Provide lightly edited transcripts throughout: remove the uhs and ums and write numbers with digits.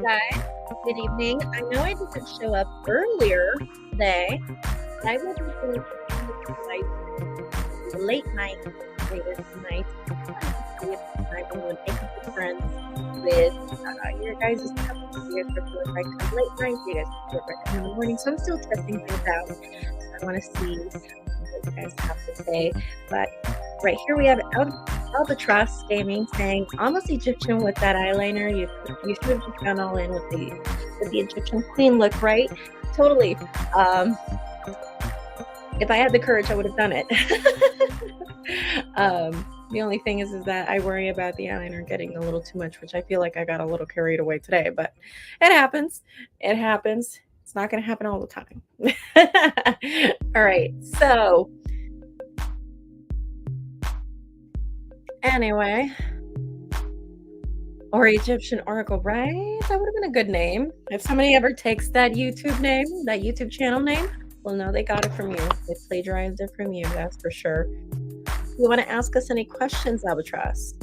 Guys, good evening. I know I didn't show up earlier today, but I will be doing a late night later tonight. See if I'm making friends with your guys' company. You guys prefer if I come late night? You guys prefer if I come in the morning? So I'm still testing things out. So I want to see what you guys have to say. But right here we have Albatross Gaming saying almost Egyptian with that eyeliner. You should have just gone all in with the Egyptian queen look, right? Totally. If I had the courage, I would have done it. The only thing is that I worry about the eyeliner getting a little too much, which I feel like I got a little carried away today, but it happens. It happens. It's not going to happen all the time. All right. So anyway, or Egyptian Oracle, right? That would have been a good name. If somebody ever takes that YouTube name, that YouTube channel name, well, no, they got it from you. They plagiarized it from you, that's for sure. You want to ask us any questions, Albatross?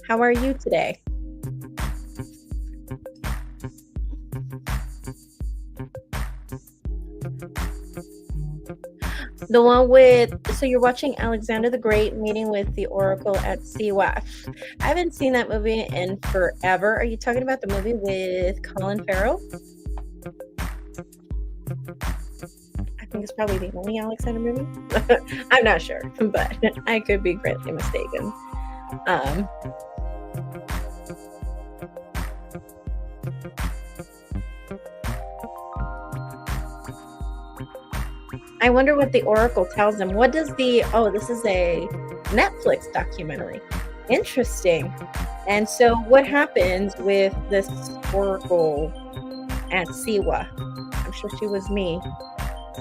How are you today? The one with, so you're watching Alexander the Great meeting with the Oracle at Siwa. I haven't seen that movie in forever. Are you talking about the movie with Colin Farrell? I think it's probably the only Alexander movie. I'm not sure, but I could be greatly mistaken. I wonder what the Oracle tells them. What does this is a Netflix documentary. Interesting. And so what happens with this Oracle at Siwa? I'm sure she was me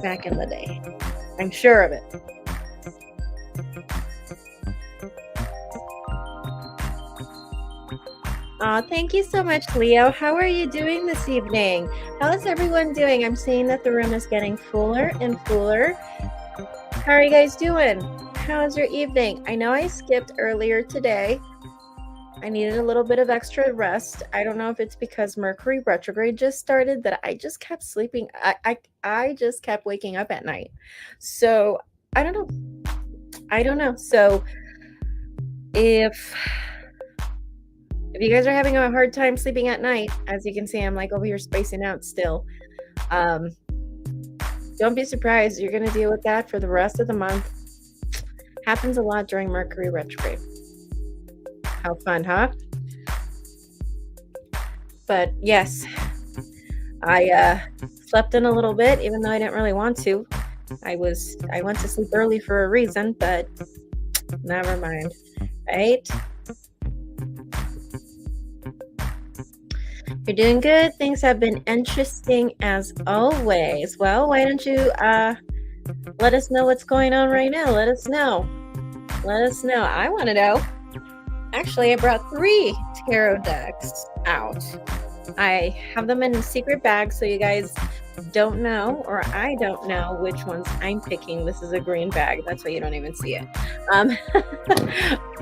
back in the day. I'm sure of it. Thank you so much, Leo. How are you doing this evening? How is everyone doing? I'm seeing that the room is getting fuller and fuller. How are you guys doing? How is your evening? I know I skipped earlier today. I needed a little bit of extra rest. I don't know if it's because Mercury retrograde just started that I just kept sleeping. I just kept waking up at night. So I don't know. So if you guys are having a hard time sleeping at night, as you can see, I'm like over here spacing out still. Don't be surprised. You're going to deal with that for the rest of the month. Happens a lot during Mercury retrograde. How fun, huh? But yes, I slept in a little bit, even though I didn't really want to. I went to sleep early for a reason, but never mind, right? You're doing good. Things have been interesting as always. Well, why don't you let us know what's going on right now? Let us know. Let us know. I want to know. Actually, I brought 3 tarot decks out. I have them in a secret bag, so you guys don't know, or I don't know which ones I'm picking. This is a green bag. That's why you don't even see it.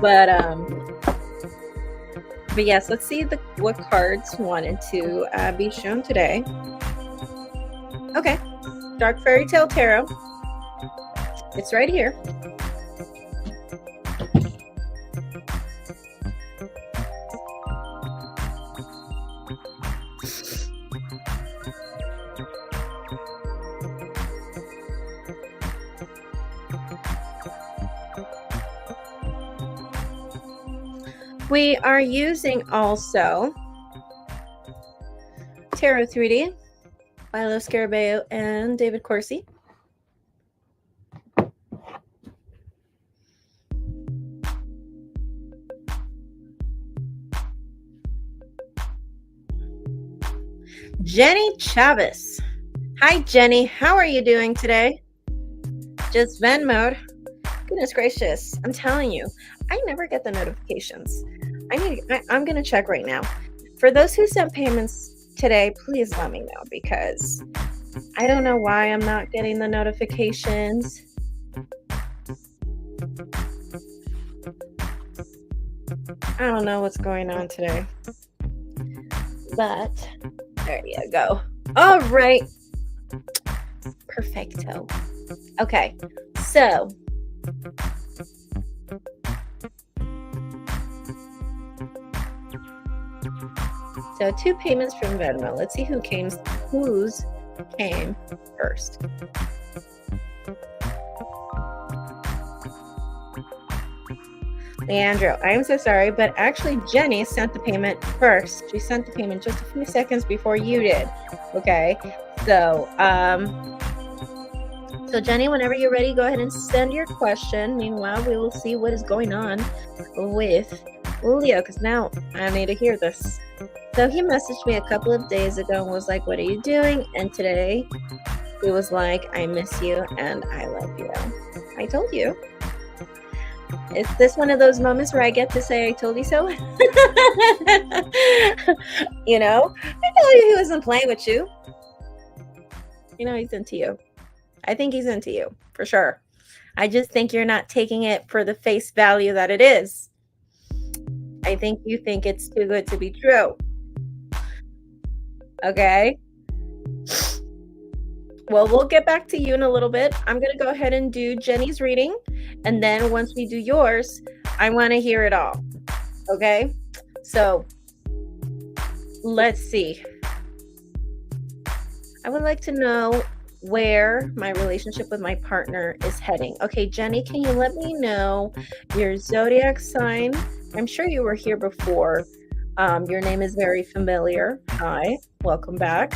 But yes, let's see what cards wanted to be shown today. Okay, Dark Fairy Tale Tarot. It's right here. We are using also Tarot 3D by Lo Scarabeo and David Corsi. Jenny Chavez. Hi, Jenny. How are you doing today? Just Venmo'd. Goodness gracious. I'm telling you, I never get the notifications. I'm going to check right now. For those who sent payments today, please let me know, because I don't know why I'm not getting the notifications. I don't know what's going on today. But there you go. All right. Perfecto. Okay. So 2 payments from Venmo. Let's see whose came first. Leandro, I am so sorry, but actually Jenny sent the payment first. She sent the payment just a few seconds before you did. Okay. So Jenny, whenever you're ready, go ahead and send your question. Meanwhile, we will see what is going on with Leo, because now I need to hear this. So he messaged me a couple of days ago and was like, what are you doing? And today he was like, I miss you and I love you. I told you. Is this one of those moments where I get to say I told you so? You know, I told you he wasn't playing with you. You know, he's into you. I think he's into you, for sure. I just think you're not taking it for the face value that it is. I think you think it's too good to be true. Okay. Well, we'll get back to you in a little bit. I'm going to go ahead and do Jenny's reading. And then once we do yours, I want to hear it all. Okay. So let's see. I would like to know where my relationship with my partner is heading. Okay, Jenny, can you let me know your zodiac sign? I'm sure you were here before. Your name is very familiar. Hi, welcome back.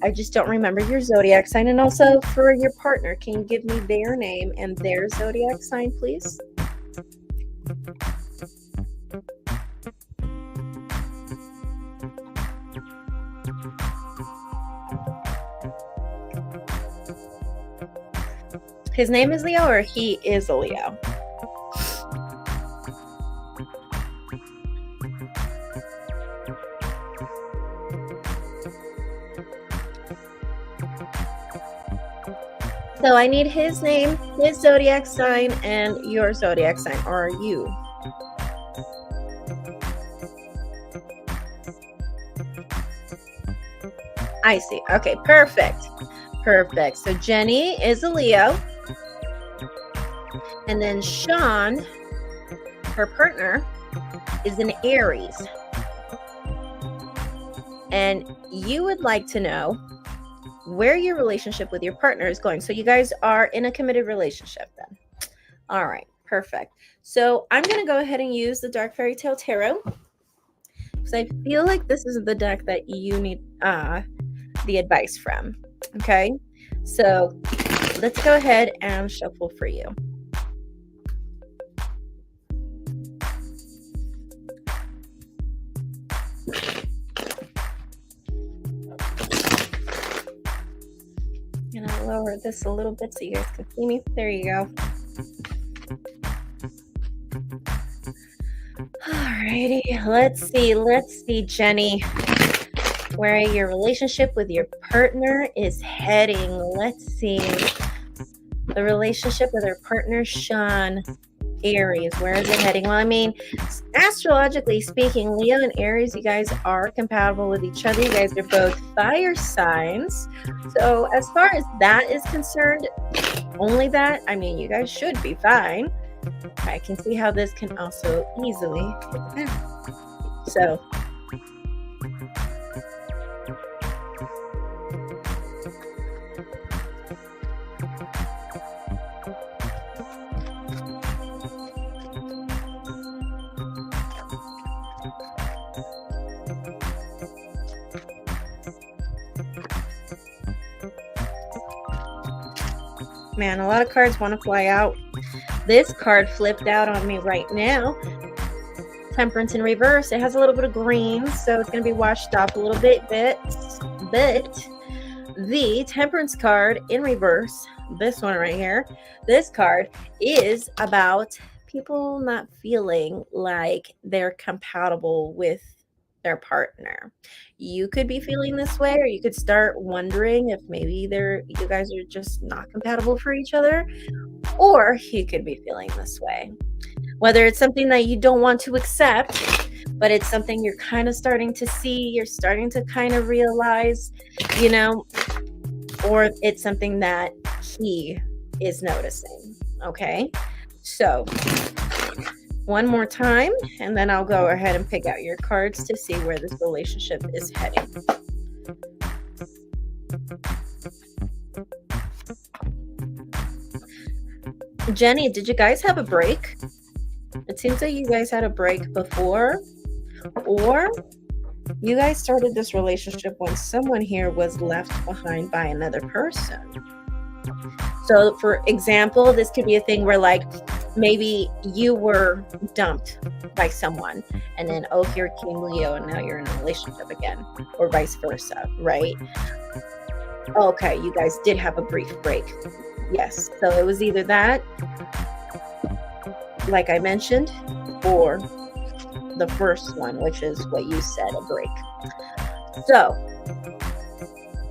I just don't remember your zodiac sign. And also for your partner, can you give me their name and their zodiac sign, please? His name is Leo, or he is a Leo? So I need his name, his zodiac sign, and your zodiac sign, or you. I see. Okay, perfect. Perfect. So Jenny is a Leo. And then Sean, her partner, is an Aries. And you would like to know where your relationship with your partner is going. So you guys are in a committed relationship then. All right, perfect. So I'm going to go ahead and use the Dark Fairy Tale Tarot, because I feel like this is the deck that you need the advice from. Okay, so let's go ahead and shuffle for you. And I'll lower this a little bit so you guys can see me. There you go. Alrighty, let's see, Jenny, where your relationship with your partner is heading. Let's see. The relationship with her partner, Sean, Aries, where is it heading? Well, I mean, astrologically speaking, Leo and Aries, you guys are compatible with each other. You guys are both fire signs. So as far as that is concerned, only that, I mean, you guys should be fine. I can see how this can also easily hit the fan. So man, a lot of cards want to fly out. This card flipped out on me right now. Temperance in reverse. It has a little bit of green, so it's going to be washed off a little bit. But the Temperance card in reverse, this one right here, this card is about people not feeling like they're compatible with their partner. You could be feeling this way, or you could start wondering if maybe you guys are just not compatible for each other, or you could be feeling this way. Whether it's something that you don't want to accept, but it's something you're kind of starting to see, you're starting to kind of realize, or it's something that he is noticing. Okay, so one more time, and then I'll go ahead and pick out your cards to see where this relationship is heading. Jenny, did you guys have a break? It seems like you guys had a break before, or you guys started this relationship when someone here was left behind by another person. So, for example, this could be a thing where, like, maybe you were dumped by someone, and then, oh, here came Leo, and now you're in a relationship again, or vice versa, right? Okay, you guys did have a brief break. Yes, so it was either that, like I mentioned, or the first one, which is what you said, a break. So,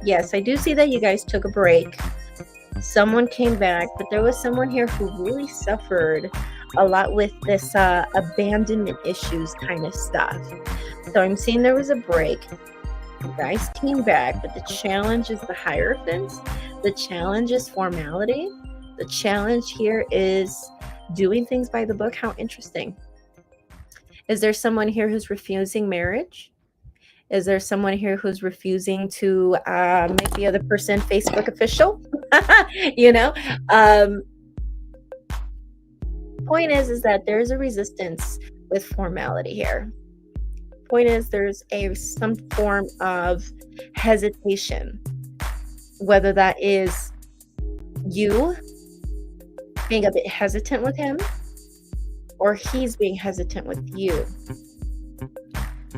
yes, I do see that you guys took a break. Someone came back, but there was someone here who really suffered a lot with this abandonment issues kind of stuff. So I'm seeing there was a break. You guys came back, but the challenge is the Hierophant. The challenge is formality. The challenge here is doing things by the book. How interesting. Is there someone here who's refusing marriage? Is there someone here who's refusing to make the other person Facebook official? Point is that there's a resistance with formality here. Point is there's some form of hesitation, whether that is you being a bit hesitant with him, or he's being hesitant with you.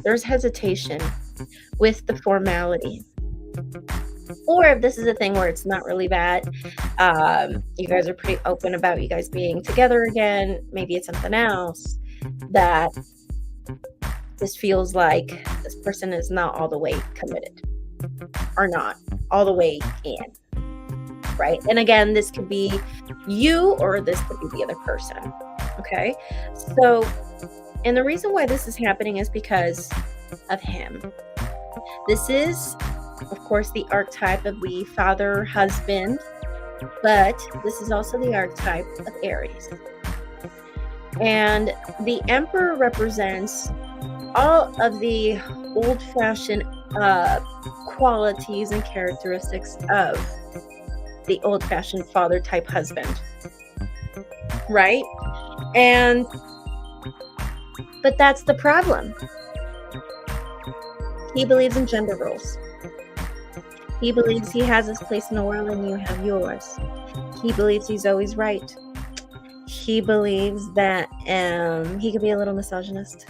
There's hesitation with the formality. Or if this is a thing where it's not really that, you guys are pretty open about you guys being together again, maybe it's something else, that this feels like this person is not all the way committed, or not all the way in, right? And again, this could be you, or this could be the other person, okay? So, and the reason why this is happening is because of him. This is, of course, the archetype of the father, husband, but this is also the archetype of Aries. And the Emperor represents all of the old-fashioned qualities and characteristics of the old-fashioned father-type husband, right? But that's the problem. He believes in gender roles. He believes he has his place in the world and you have yours. He believes he's always right. He believes that he could be a little misogynist.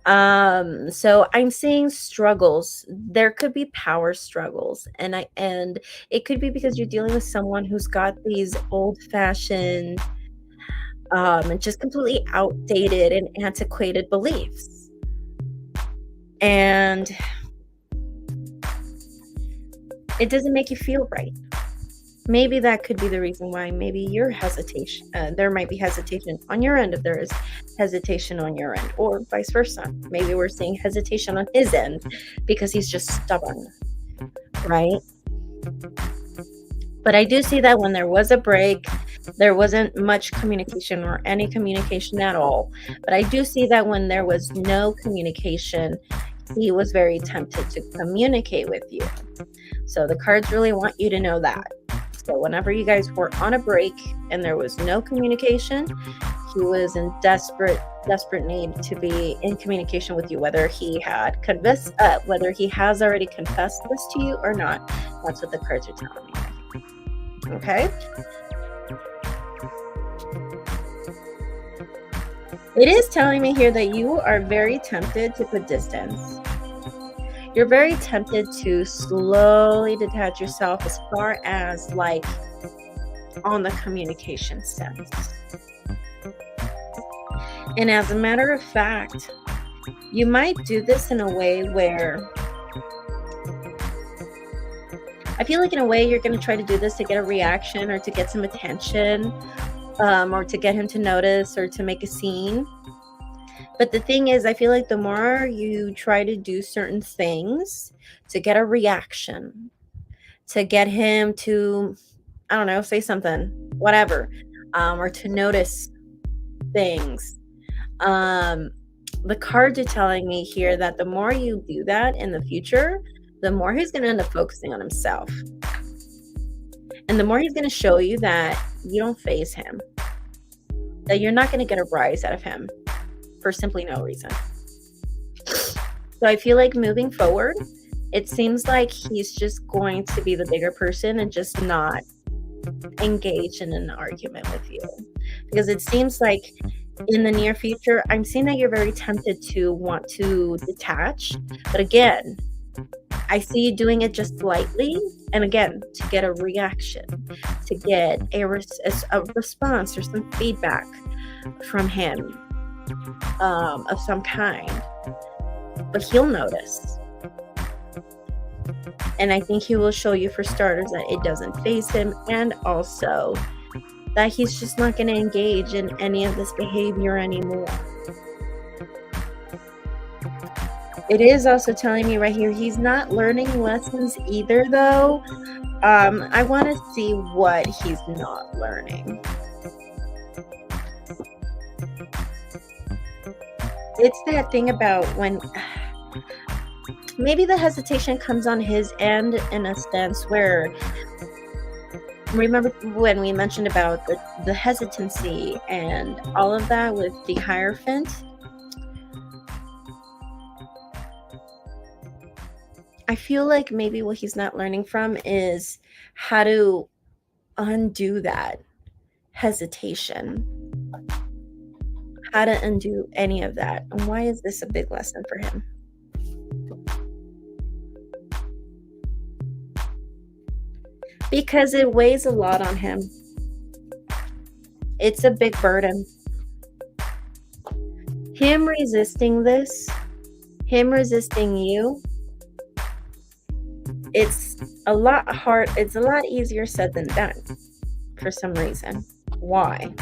So I'm seeing struggles. There could be power struggles, and it could be because you're dealing with someone who's got these old-fashioned and just completely outdated and antiquated beliefs. And it doesn't make you feel right. Maybe that could be the reason why maybe your hesitation, there might be hesitation on your end if there is hesitation on your end, or vice versa. Maybe we're seeing hesitation on his end because he's just stubborn, right? But I do see that when there was a break, there wasn't much communication or any communication at all. But I do see that when there was no communication, he was very tempted to communicate with you. So the cards really want you to know that. So whenever you guys were on a break and there was no communication, he was in desperate need to be in communication with you, whether he has already confessed this to you or not. That's what the cards are telling me. Okay? It is telling me here that you are very tempted to put distance. You're very tempted to slowly detach yourself as far as like on the communication sense. And as a matter of fact, you might do this in a way where I feel like in a way you're going to try to do this to get a reaction or to get some attention, or to get him to notice or to make a scene. But the thing is, I feel like the more you try to do certain things to get a reaction, to get him to, I don't know, say something, whatever, or to notice things, the cards are telling me here that the more you do that in the future, the more he's going to end up focusing on himself. And the more he's going to show you that you don't faze him, that you're not going to get a rise out of him for simply no reason. So I feel like moving forward, it seems like he's just going to be the bigger person and just not engage in an argument with you. Because it seems like in the near future, I'm seeing that you're very tempted to want to detach. But again, I see you doing it just lightly, and again, to get a reaction, to get a response or some feedback from him of some kind. But he'll notice. And I think he will show you, for starters, that it doesn't faze him, and also that he's just not going to engage in any of this behavior anymore. It is also telling me right here, he's not learning lessons either, though. I want to see what he's not learning. It's that thing about when maybe the hesitation comes on his end in a sense where, remember when we mentioned about the hesitancy and all of that with the Hierophant? I feel like maybe what he's not learning from is how to undo that hesitation, how to undo any of that. And why is this a big lesson for him? Because it weighs a lot on him. It's a big burden. Him resisting this, him resisting you, it's a lot hard. It's a lot easier said than done for some reason. Why?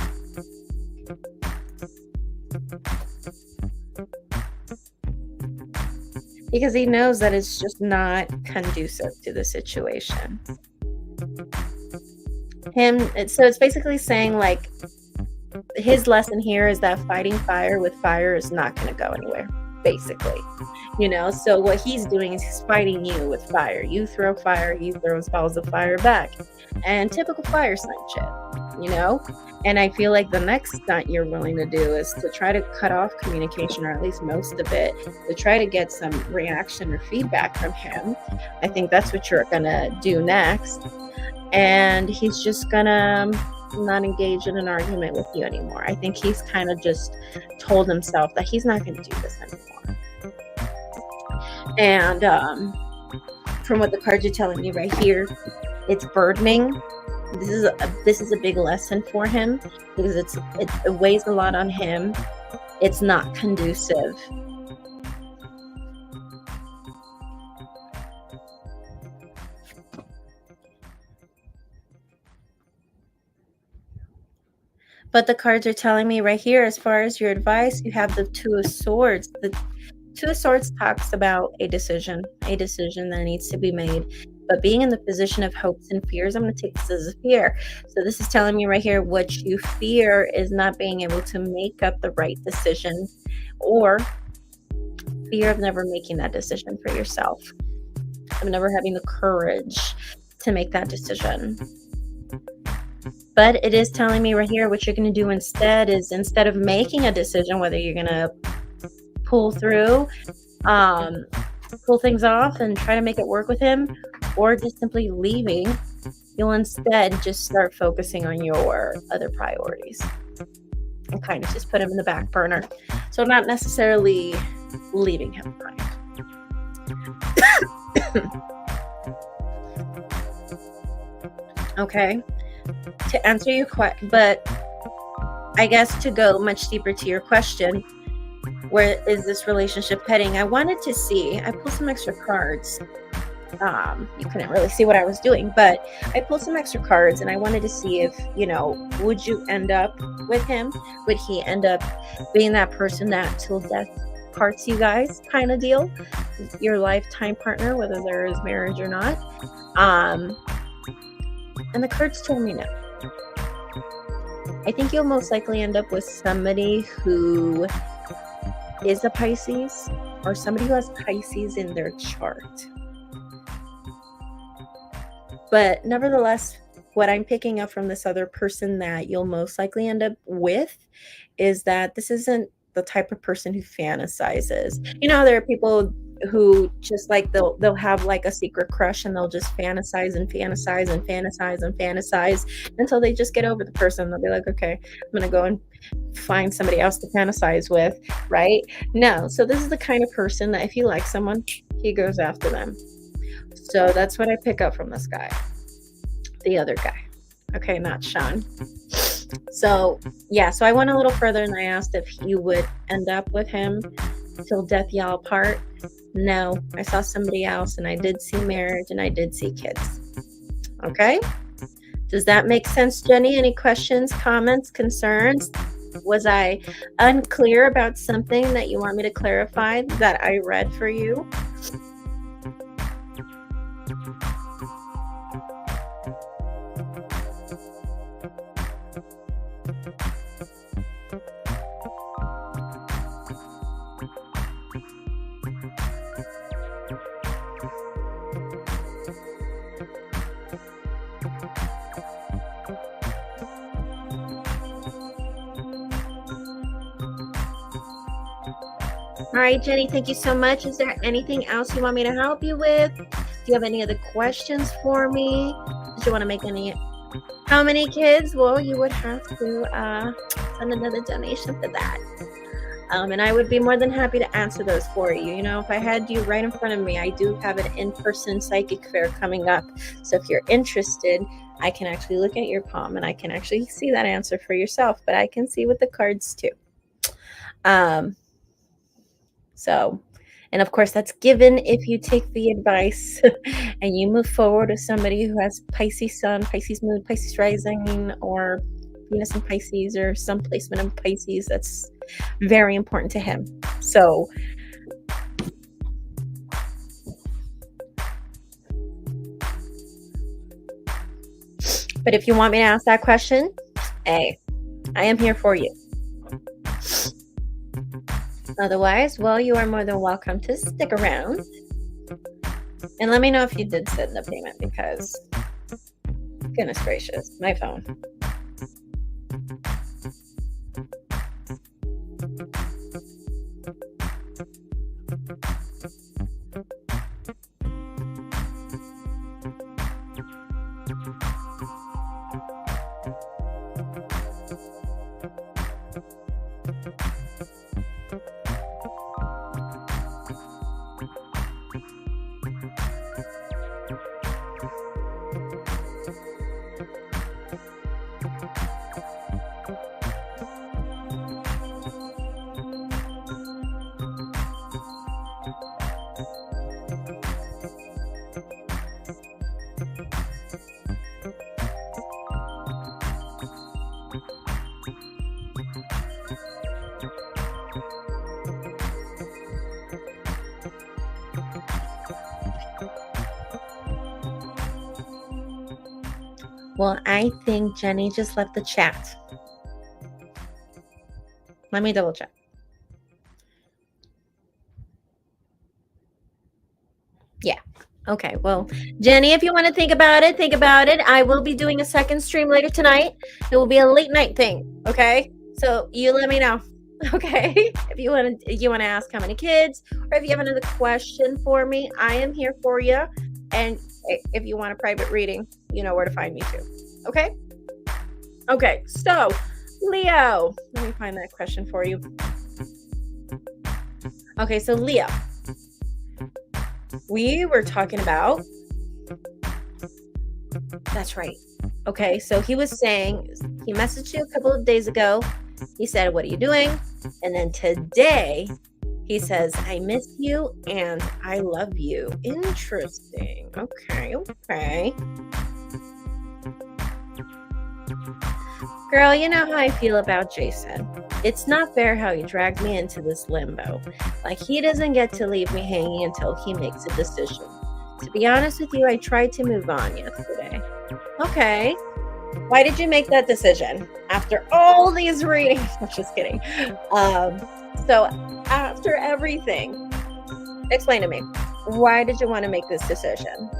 Because he knows that it's just not conducive to the situation. So it's basically saying, like, his lesson here is that fighting fire with fire is not going to go anywhere, basically. So what he's doing is he's fighting you with fire. You throw fire, he throws balls of fire back. And typical fire sign shit. you know? And I feel like the next stunt you're willing to do is to try to cut off communication, or at least most of it, to try to get some reaction or feedback from him. I think that's what you're gonna do next. And he's just gonna not engage in an argument with you anymore. I think he's kind of just told himself that he's not gonna do this anymore. And from what the cards are telling me right here, it's burdening. This is a big lesson for him, because it weighs a lot on him. It's not conducive. But the cards are telling me right here, as far as your advice, you have the Two of Swords. The Two of Swords talks about a decision that needs to be made. But being in the position of hopes and fears, I'm going to take this as a fear. So this is telling me right here, what you fear is not being able to make up the right decision, or fear of never making that decision for yourself, of never having the courage to make that decision. But it is telling me right here, what you're going to do instead is, instead of making a decision, whether you're going to pull through, pull things off and try to make it work with him, or just simply leaving, you'll instead just start focusing on your other priorities and kind of just put him in the back burner. So not necessarily leaving him behind. Okay, to answer your question, but I guess to go much deeper to your question, where is this relationship heading? I wanted to see, I pulled some extra cards. You couldn't really see what I was doing, but I pulled some extra cards, and I wanted to see if, would you end up with him? Would he end up being that person that till death parts you guys kind of deal? Your lifetime partner, whether there is marriage or not. And the cards told me no. I think you'll most likely end up with somebody who is a Pisces, or somebody who has Pisces in their chart. But nevertheless, what I'm picking up from this other person that you'll most likely end up with is that this isn't the type of person who fantasizes. There are people who just like they'll have like a secret crush, and they'll just fantasize and fantasize and fantasize and fantasize until they just get over the person. They'll be like, okay, I'm gonna go and find somebody else to fantasize with, right? No. So this is the kind of person that if he likes someone, he goes after them. So that's what I pick up from this guy, the other guy. Okay, not Sean. So yeah, so I went a little further, and I asked if you would end up with him till death y'all apart. No, I saw somebody else, and I did see marriage, and I did see kids. Okay, does that make sense, Jenny? Any questions, comments, concerns? Was I unclear about something that you want me to clarify that I read for you? All right, Jenny, thank you so much. Is there anything else you want me to help you with? Do you have any other questions for me? Did you want to make any? How many kids? Well, you would have to send another donation for that. And I would be more than happy to answer those for you. If I had you right in front of me, I do have an in-person psychic fair coming up. So if you're interested, I can actually look at your palm, and I can actually see that answer for yourself, but I can see with the cards too. And of course, that's given if you take the advice and you move forward with somebody who has Pisces sun, Pisces moon, Pisces rising, or Venus in Pisces, or some placement in Pisces. That's very important to him. So but if you want me to ask that question, hey, I am here for you. Otherwise, well, you are more than welcome to stick around. And let me know if you did send the payment, because goodness gracious, my phone. Well, I think Jenny just left the chat. Let me double check. Yeah. Okay. Well, Jenny, if you want to think about it, think about it. I will be doing a second stream later tonight. It will be a late night thing. Okay. So you let me know. Okay. If you want to ask how many kids, or if you have another question for me, I am here for you. And if you want a private reading, you know where to find me too. Okay. Okay. So Leo, let me find that question for you. Okay. So Leo, we were talking about, that's right. Okay, so he was saying, he messaged you a couple of days ago. He said, what are you doing? And then today he says, I miss you and I love you. Interesting. Okay. Girl, you know how I feel about Jason. It's not fair how he dragged me into this limbo. Like, he doesn't get to leave me hanging until he makes a decision. To be honest with you, I tried to move on yesterday. Okay. Why did you make that decision? After all these readings. I'm just kidding. So after everything, explain to me, why did you want to make this decision?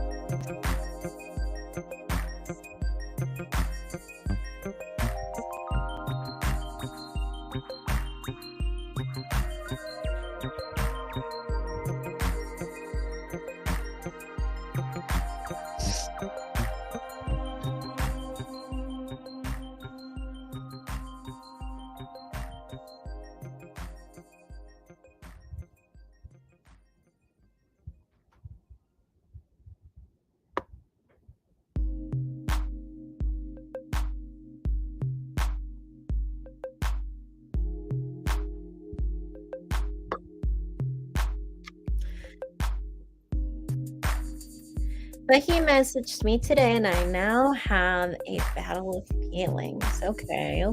But he messaged me today and I now have a battle of feelings. Okay.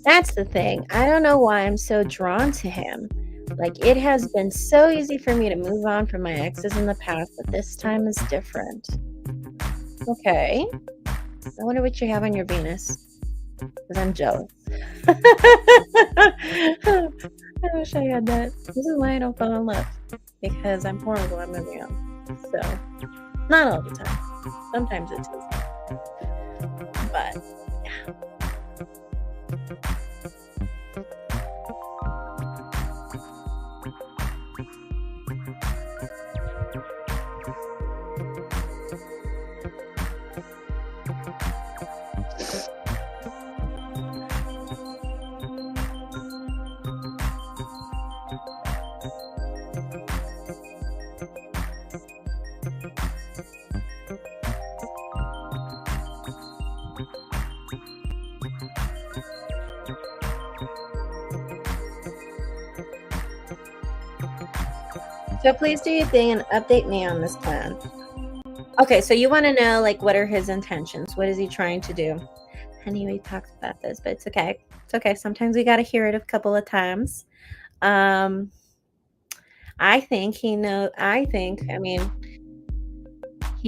That's the thing. I don't know why I'm so drawn to him. Like, it has been so easy for me to move on from my exes in the past, but this time is different. Okay. I wonder what you have on your Venus. Because I'm jealous. I wish I had that. This is why I don't fall in love. Because I'm horrible at moving on. So, not all the time. Sometimes it's easy. But, yeah. So please do your thing and update me on this plan. Okay, so you want to know, like, what are his intentions? What is he trying to do? Honey, we talked about this, but it's okay. It's okay. Sometimes we got to hear it a couple of times. I think he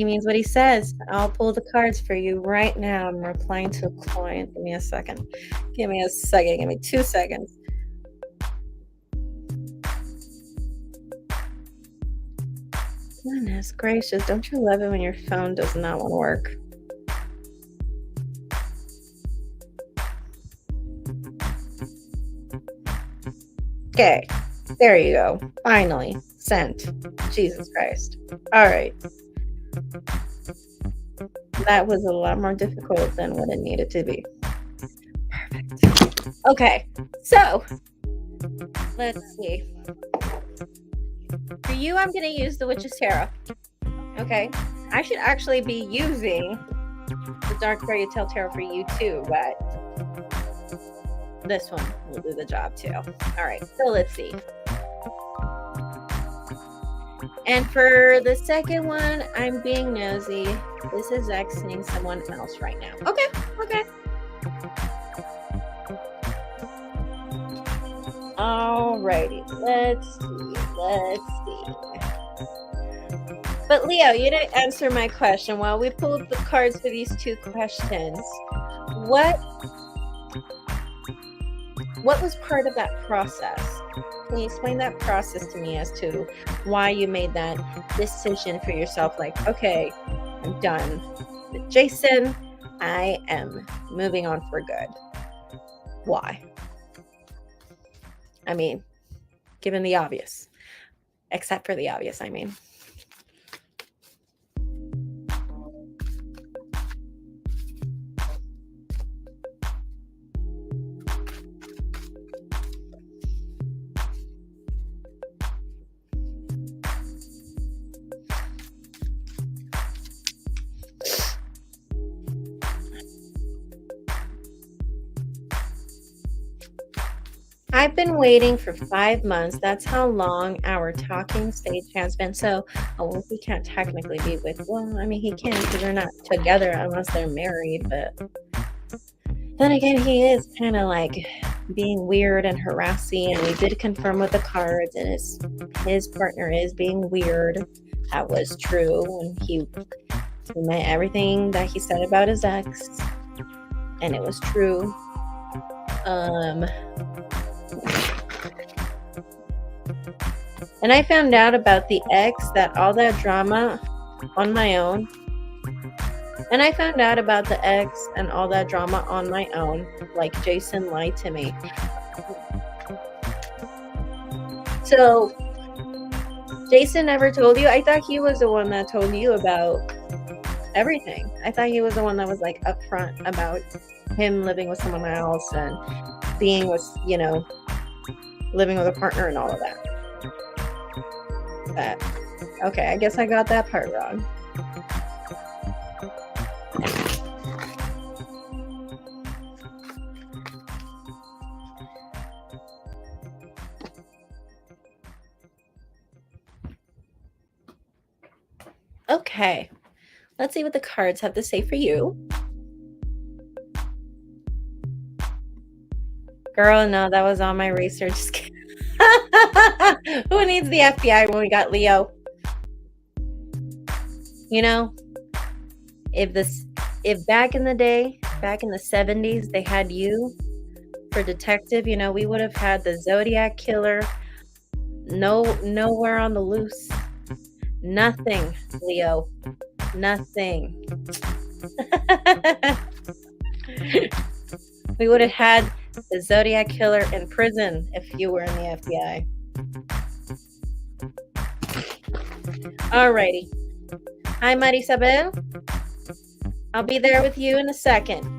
means what he says. I'll pull the cards for you right now. I'm replying to a client. Give me a second. Give me 2 seconds. Goodness gracious, don't you love it when your phone does not want to work? Okay, there you go. Finally, sent. Jesus Christ. All right. That was a lot more difficult than what it needed to be. Perfect. Okay, so let's see. For you, I'm going to use the Witch's Tarot. Okay, I should actually be using the Dark Fairy Tale Tarot for you too, but this one will do the job too. All right, so let's see. And for the second one, I'm being nosy. This is exiting someone else right now. Okay, okay. Alrighty, let's see. But Leo, you didn't answer my question. While we pulled the cards for these two questions, what was part of that process? Can you explain that process to me as to why you made that decision for yourself? Like, okay, I'm done with Jason. I am moving on for good. Why? I mean, given the obvious. Except for the obvious, I mean. I've been waiting for 5 months. That's how long our talking stage has been. So, he can't technically be with, well, I mean, he can because they're not together unless they're married. But then again, he is kind of like being weird and harassing. And we did confirm with the cards, and his partner is being weird. That was true when he meant everything that he said about his ex, and it was true. And I found out about the ex, that all that drama on my own. And I found out about the ex and all that drama on my own. Like, Jason lied to me. So, Jason never told you? I thought he was the one that told you about everything. I thought he was the one that was like upfront about him living with someone else and being with, living with a partner and all of that. But, okay, I guess I got that part wrong. Okay, let's see what the cards have to say for you. Girl, no, that was all my research. Who needs the FBI when we got Leo? If back in the day, back in the 70s, they had you for detective, we would have had the Zodiac killer. Nowhere on the loose. Nothing, Leo. Nothing. We would have had the Zodiac killer in prison if you were in the FBI. Alrighty. Hi, Marisabel. I'll be there with you in a second.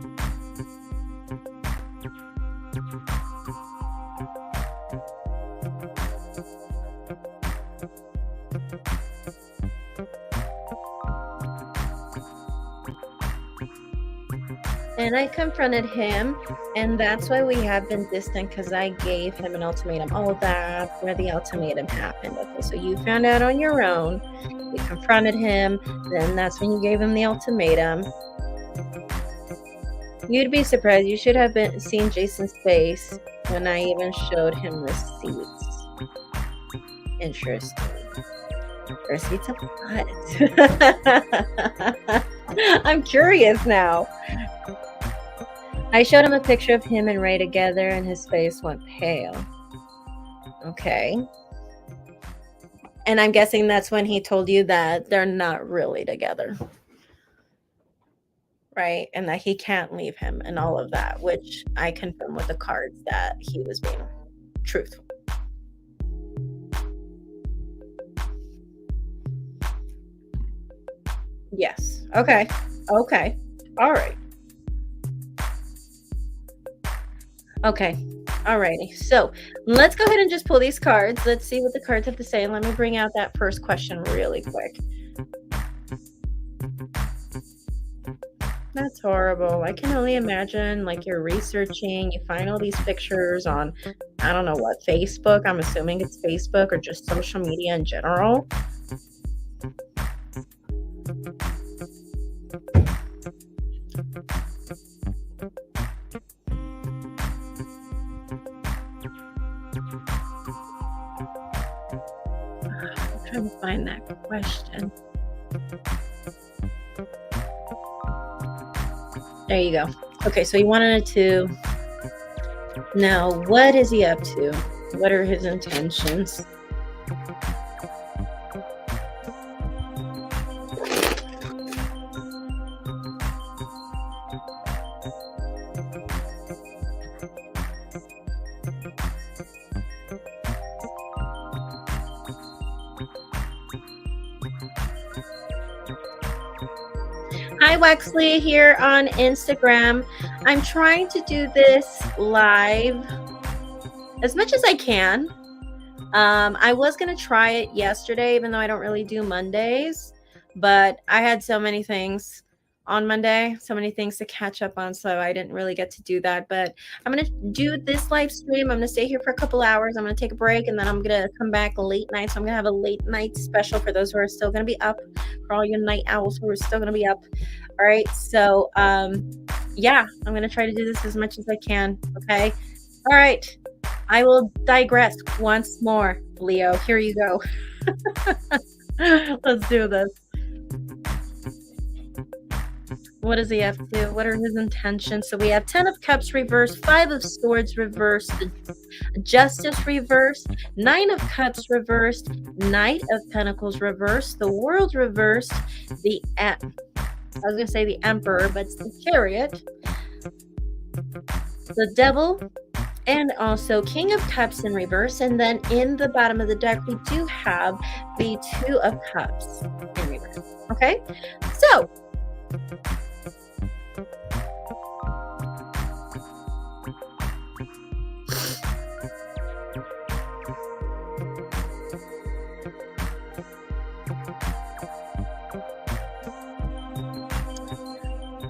And I confronted him, and that's why we have been distant, because I gave him an ultimatum. Oh, that's where the ultimatum happened. Okay, so you found out on your own. You confronted him, then that's when you gave him the ultimatum. You'd be surprised. You should have seen Jason's face when I even showed him receipts. Interesting. Receipts of what? I'm curious now. I showed him a picture of him and Ray together, and his face went pale. Okay. And I'm guessing that's when he told you that they're not really together, right? And that he can't leave him and all of that, which I confirm with the cards that he was being truthful. Yes. Okay. Okay. All right. Okay. Alrighty. So let's go ahead and just pull these cards. Let's see what the cards have to say. Let me bring out that first question really quick. That's horrible. I can only imagine, like, you're researching, you find all these pictures on, I don't know what, Facebook. I'm assuming it's Facebook or just social media in general. I'm trying to find that question. There you go. Okay, so he wanted to know, what is he up to? What are his intentions? Hi, Wexley, here on Instagram. I'm trying to do this live as much as I can. I was going to try it yesterday, even though I don't really do Mondays, but I had so many things on Monday, so many things to catch up on, so I didn't really get to do that. But I'm going to do this live stream. I'm going to stay here for a couple hours. I'm going to take a break, and then I'm going to come back late night. So I'm going to have a late night special for those who are still going to be up, for all you night owls who are still going to be up. All right. So, yeah, I'm going to try to do this as much as I can. Okay. All right. I will digress once more, Leo. Here you go. Let's do this. What does he have to do? What are his intentions? So we have 10 of Cups reversed, 5 of Swords reversed, Justice reversed, 9 of Cups reversed, Knight of Pentacles reversed, the World reversed, I was going to say the Emperor, but it's the Chariot, the Devil, and also King of Cups in reverse. And then in the bottom of the deck, we do have the 2 of Cups in reverse. Okay? So,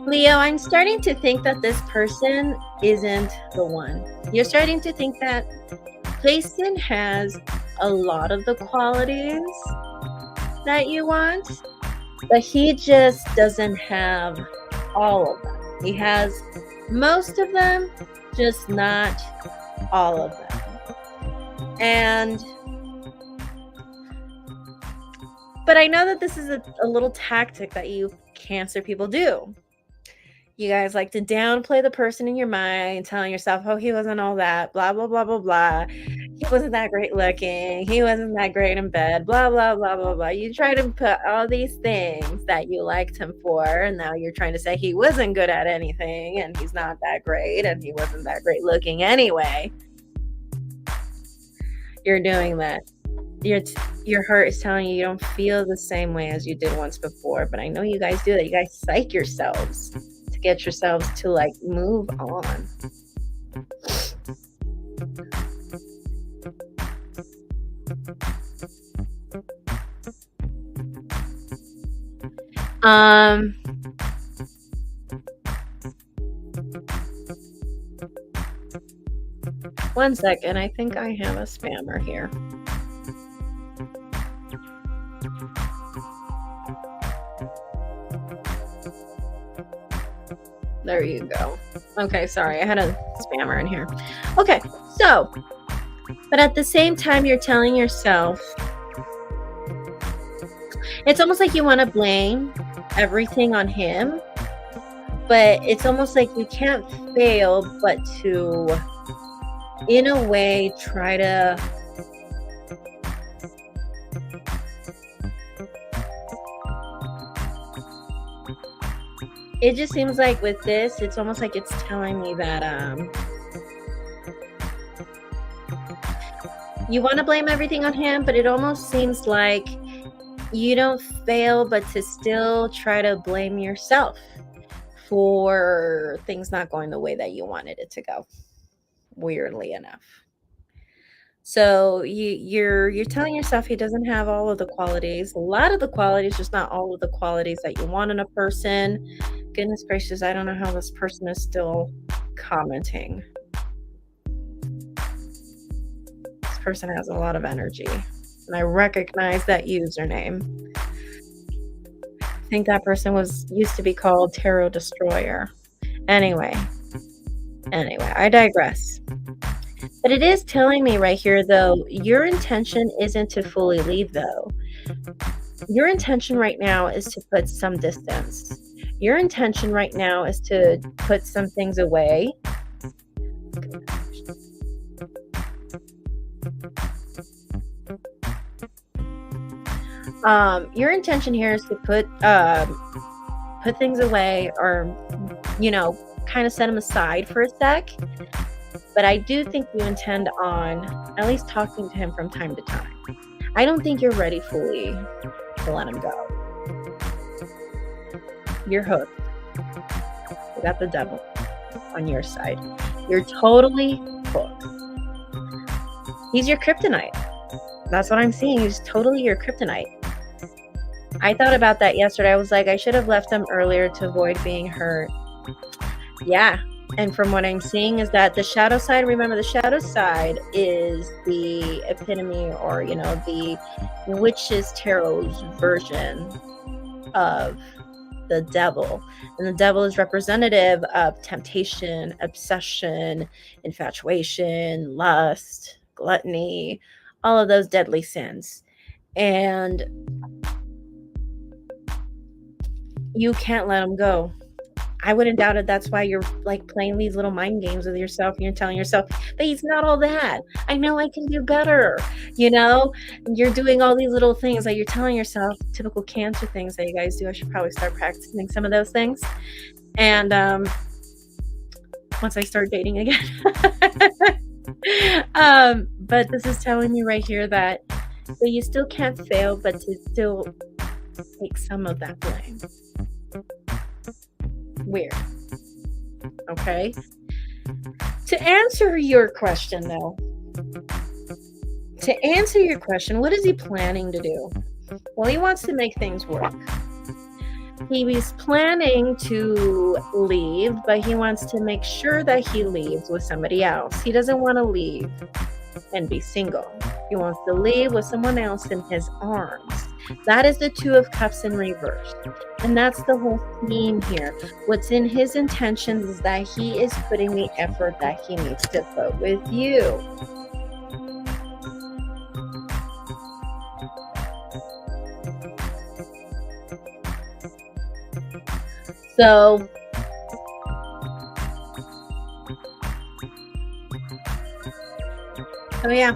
Leo, I'm starting to think that this person isn't the one. You're starting to think that Jason has a lot of the qualities that you want, but he just doesn't have all of them. He has most of them, just not all of them. But I know that this is a little tactic that you Cancer people do. You guys like to downplay the person in your mind, telling yourself, oh, he wasn't all that, blah, blah, blah, blah, blah. He wasn't that great looking. He wasn't that great in bed, blah, blah, blah, blah, blah. You try to put all these things that you liked him for, and now you're trying to say he wasn't good at anything, and he's not that great, and he wasn't that great looking anyway. You're doing that. Your heart is telling you don't feel the same way as you did once before, but I know you guys do that. You guys psych yourselves to get yourselves to like move on. One second, I think I have a spammer here. There you go. Okay, sorry, I had a spammer in here. Okay, so, but at the same time, you're telling yourself, it's almost like you want to blame everything on him, but it's almost like you can't fail but to, in a way, try to it just seems like with this, it's almost like it's telling me that you want to blame everything on him, but it almost seems like you don't fail, but to still try to blame yourself for things not going the way that you wanted it to go, weirdly enough. So you're telling yourself he doesn't have all of the qualities, a lot of the qualities, just not all of the qualities that you want in a person. Goodness gracious, I don't know how this person is still commenting. This person has a lot of energy, and I recognize that username. I think that person used to be called Tarot Destroyer. Anyway, I digress. But it is telling me right here, though, your intention isn't to fully leave, though. Your intention right now is to put some distance. Your intention right now is to put some things away. Your intention here is to put things away, or, you know, kind of set them aside for a sec. But I do think you intend on at least talking to him from time to time. I don't think you're ready fully to let him go. You're hooked. You got the devil on your side. You're totally hooked. He's your kryptonite. That's what I'm seeing. He's totally your kryptonite. I thought about that yesterday. I was like, I should have left him earlier to avoid being hurt. Yeah. And from what I'm seeing is that the shadow side, remember the shadow side is the epitome, or, you know, the witch's tarot's version of the devil. And the devil is representative of temptation, obsession, infatuation, lust, gluttony, all of those deadly sins. And you can't let them go. I wouldn't doubt it. That's why you're like playing these little mind games with yourself, and you're telling yourself, but he's not all that. I know I can do better. You know, you're doing all these little things that you're telling yourself, typical Cancer things that you guys do. I should probably start practicing some of those things. And once I start dating again. But this is telling me right here that you still can't fail, but to still take some of that blame. Weird. Okay. To answer your question, though, what is he planning to do? Well, he wants to make things work. He was planning to leave, but he wants to make sure that he leaves with somebody else. He doesn't want to leave and be single. He wants to leave with someone else in his arms. That is the Two of Cups in reverse. And that's the whole theme here. What's in his intentions is that he is putting the effort that he needs to put with you. So, yeah.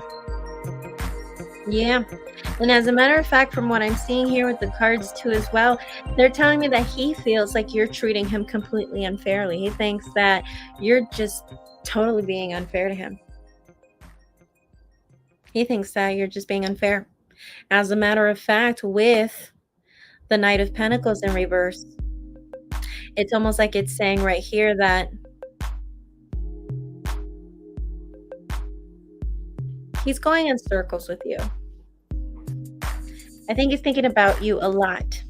And as a matter of fact, from what I'm seeing here with the cards too as well, they're telling me that he feels like you're treating him completely unfairly. He thinks that you're just totally being unfair to him. He thinks that you're just being unfair. As a matter of fact, with the Knight of Pentacles in reverse, it's almost like it's saying right here that he's going in circles with you. I think he's thinking about you a lot.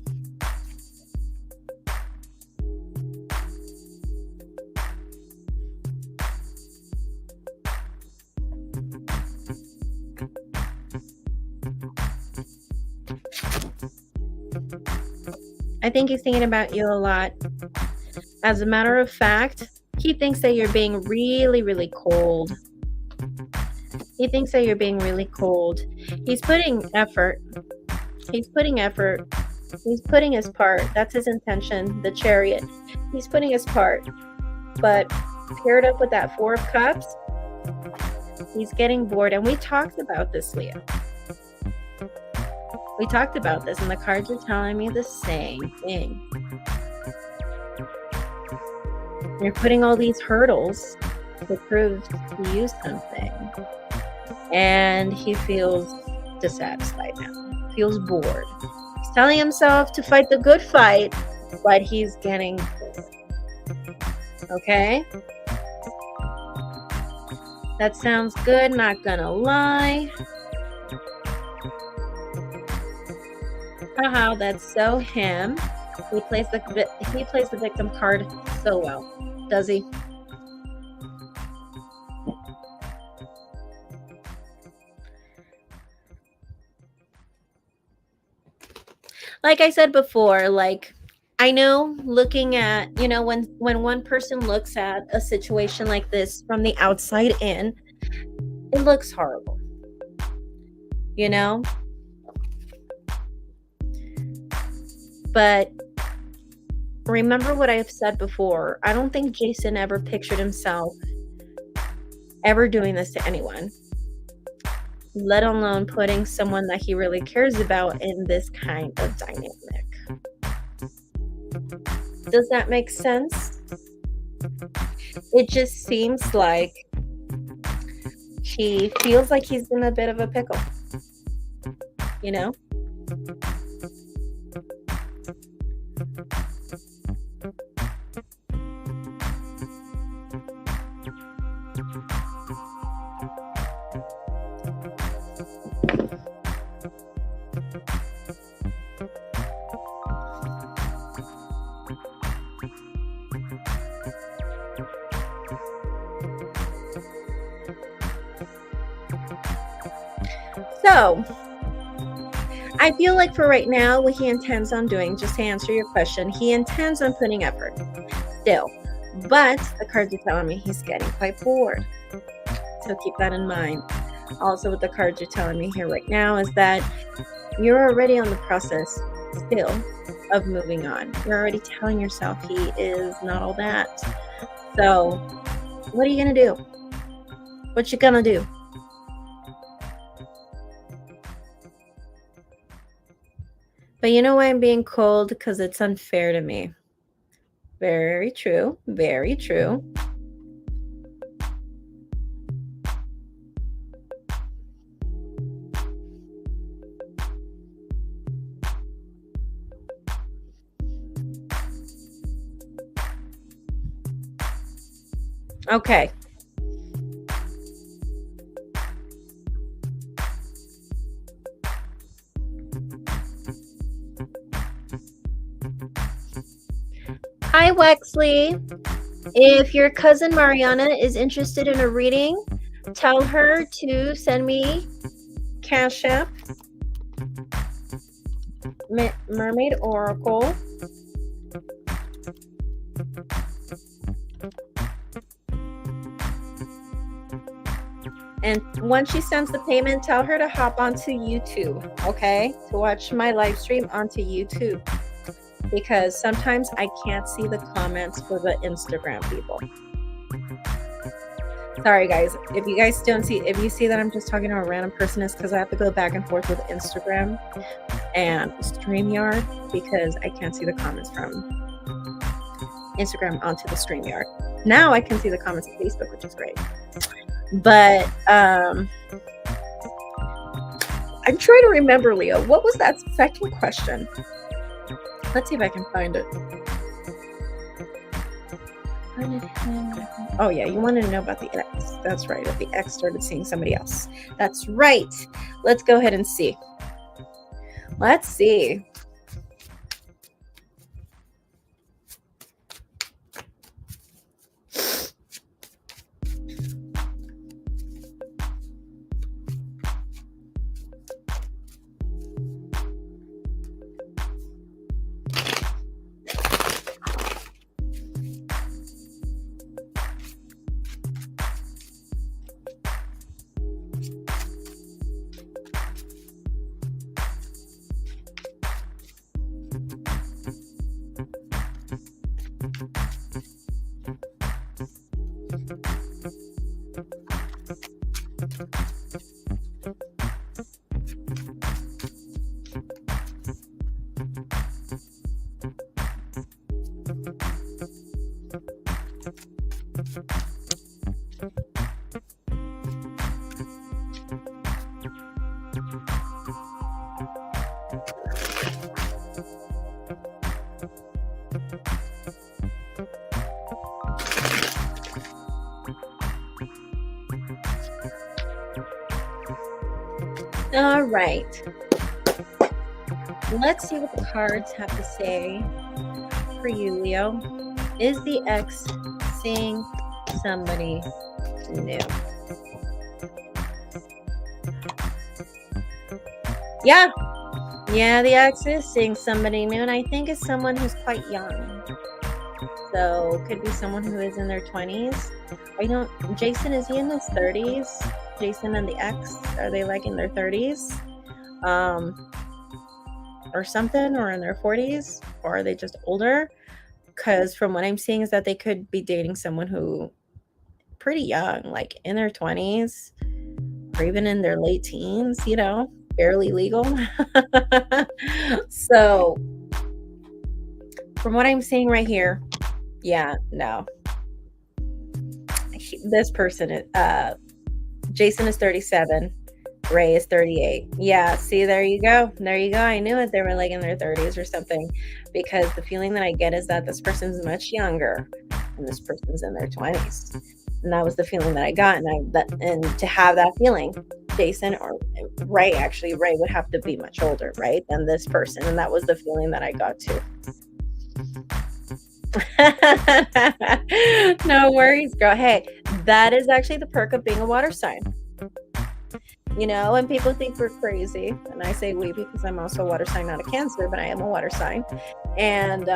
I think he's thinking about you a lot. As a matter of fact, he thinks that you're being really, really cold. He thinks that you're being really cold. He's putting effort. He's putting his part. That's his intention, the Chariot. He's putting his part. But paired up with that Four of Cups, he's getting bored. And we talked about this, Leo. We talked about this, and the cards are telling me the same thing. You're putting all these hurdles to prove to you something. And he feels dissatisfied now. Feels bored. He's telling himself to fight the good fight, but he's getting bored. Okay? That sounds good, not gonna lie. Haha, that's so him. He plays the victim card so well, does he? Like I said before, like, I know looking at, when one person looks at a situation like this from the outside in, it looks horrible. But remember what I've said before. I don't think Jason ever pictured himself ever doing this to anyone, let alone putting someone that he really cares about in this kind of dynamic. Does that make sense? It just seems like he feels like he's in a bit of a pickle, So, I feel like for right now, what he intends on doing, just to answer your question, he intends on putting effort still. But the cards are telling me he's getting quite bored. So keep that in mind. Also, what the cards are telling me here right now is that you're already on the process still of moving on. You're already telling yourself he is not all that. So, what are you going to do? What you going to do? But you know why I'm being cold? Because it's unfair to me. Very true. Very true. Okay. Hi, Wexley. If your cousin Mariana is interested in a reading, tell her to send me Cash App, Mermaid Oracle. And once she sends the payment, tell her to hop onto YouTube, okay? To watch my live stream onto YouTube. Because sometimes I can't see the comments for the Instagram people. Sorry, guys. If you see that I'm just talking to a random person, it's because I have to go back and forth with Instagram and StreamYard because I can't see the comments from Instagram onto the StreamYard. Now I can see the comments on Facebook, which is great. But I'm trying to remember, Leo. What was that second question? Let's see if I can find it. Oh, yeah. You wanted to know about the ex. That's right. If the ex started seeing somebody else. That's right. Let's go ahead and see. Let's see. All right. Let's see what the cards have to say for you, Leo. Is the ex seeing somebody new? Yeah. Yeah, the ex is seeing somebody new, and I think it's someone who's quite young. So could be someone who is in their 20s. Jason, is he in his 30s? Jason and the ex, are they like in their 30s? Or something, or in their 40s? Or are they just older? Because from what I'm seeing is that they could be dating someone who pretty young, like in their 20s, or even in their late teens, barely legal. So from what I'm seeing right here, yeah, no. This person, Jason is 37. Ray is 38. Yeah, see, there you go. I knew it. They were like in their 30s or something, because the feeling that I get is that this person's much younger and this person's in their 20s. And that was the feeling that I got. And to have that feeling, Jason or Ray, actually, Ray would have to be much older, right, than this person. And that was the feeling that I got too. No worries, girl. Hey, that is actually the perk of being a water sign. And people think we're crazy. And I say we because I'm also a water sign, not a Cancer, but I am a water sign. And,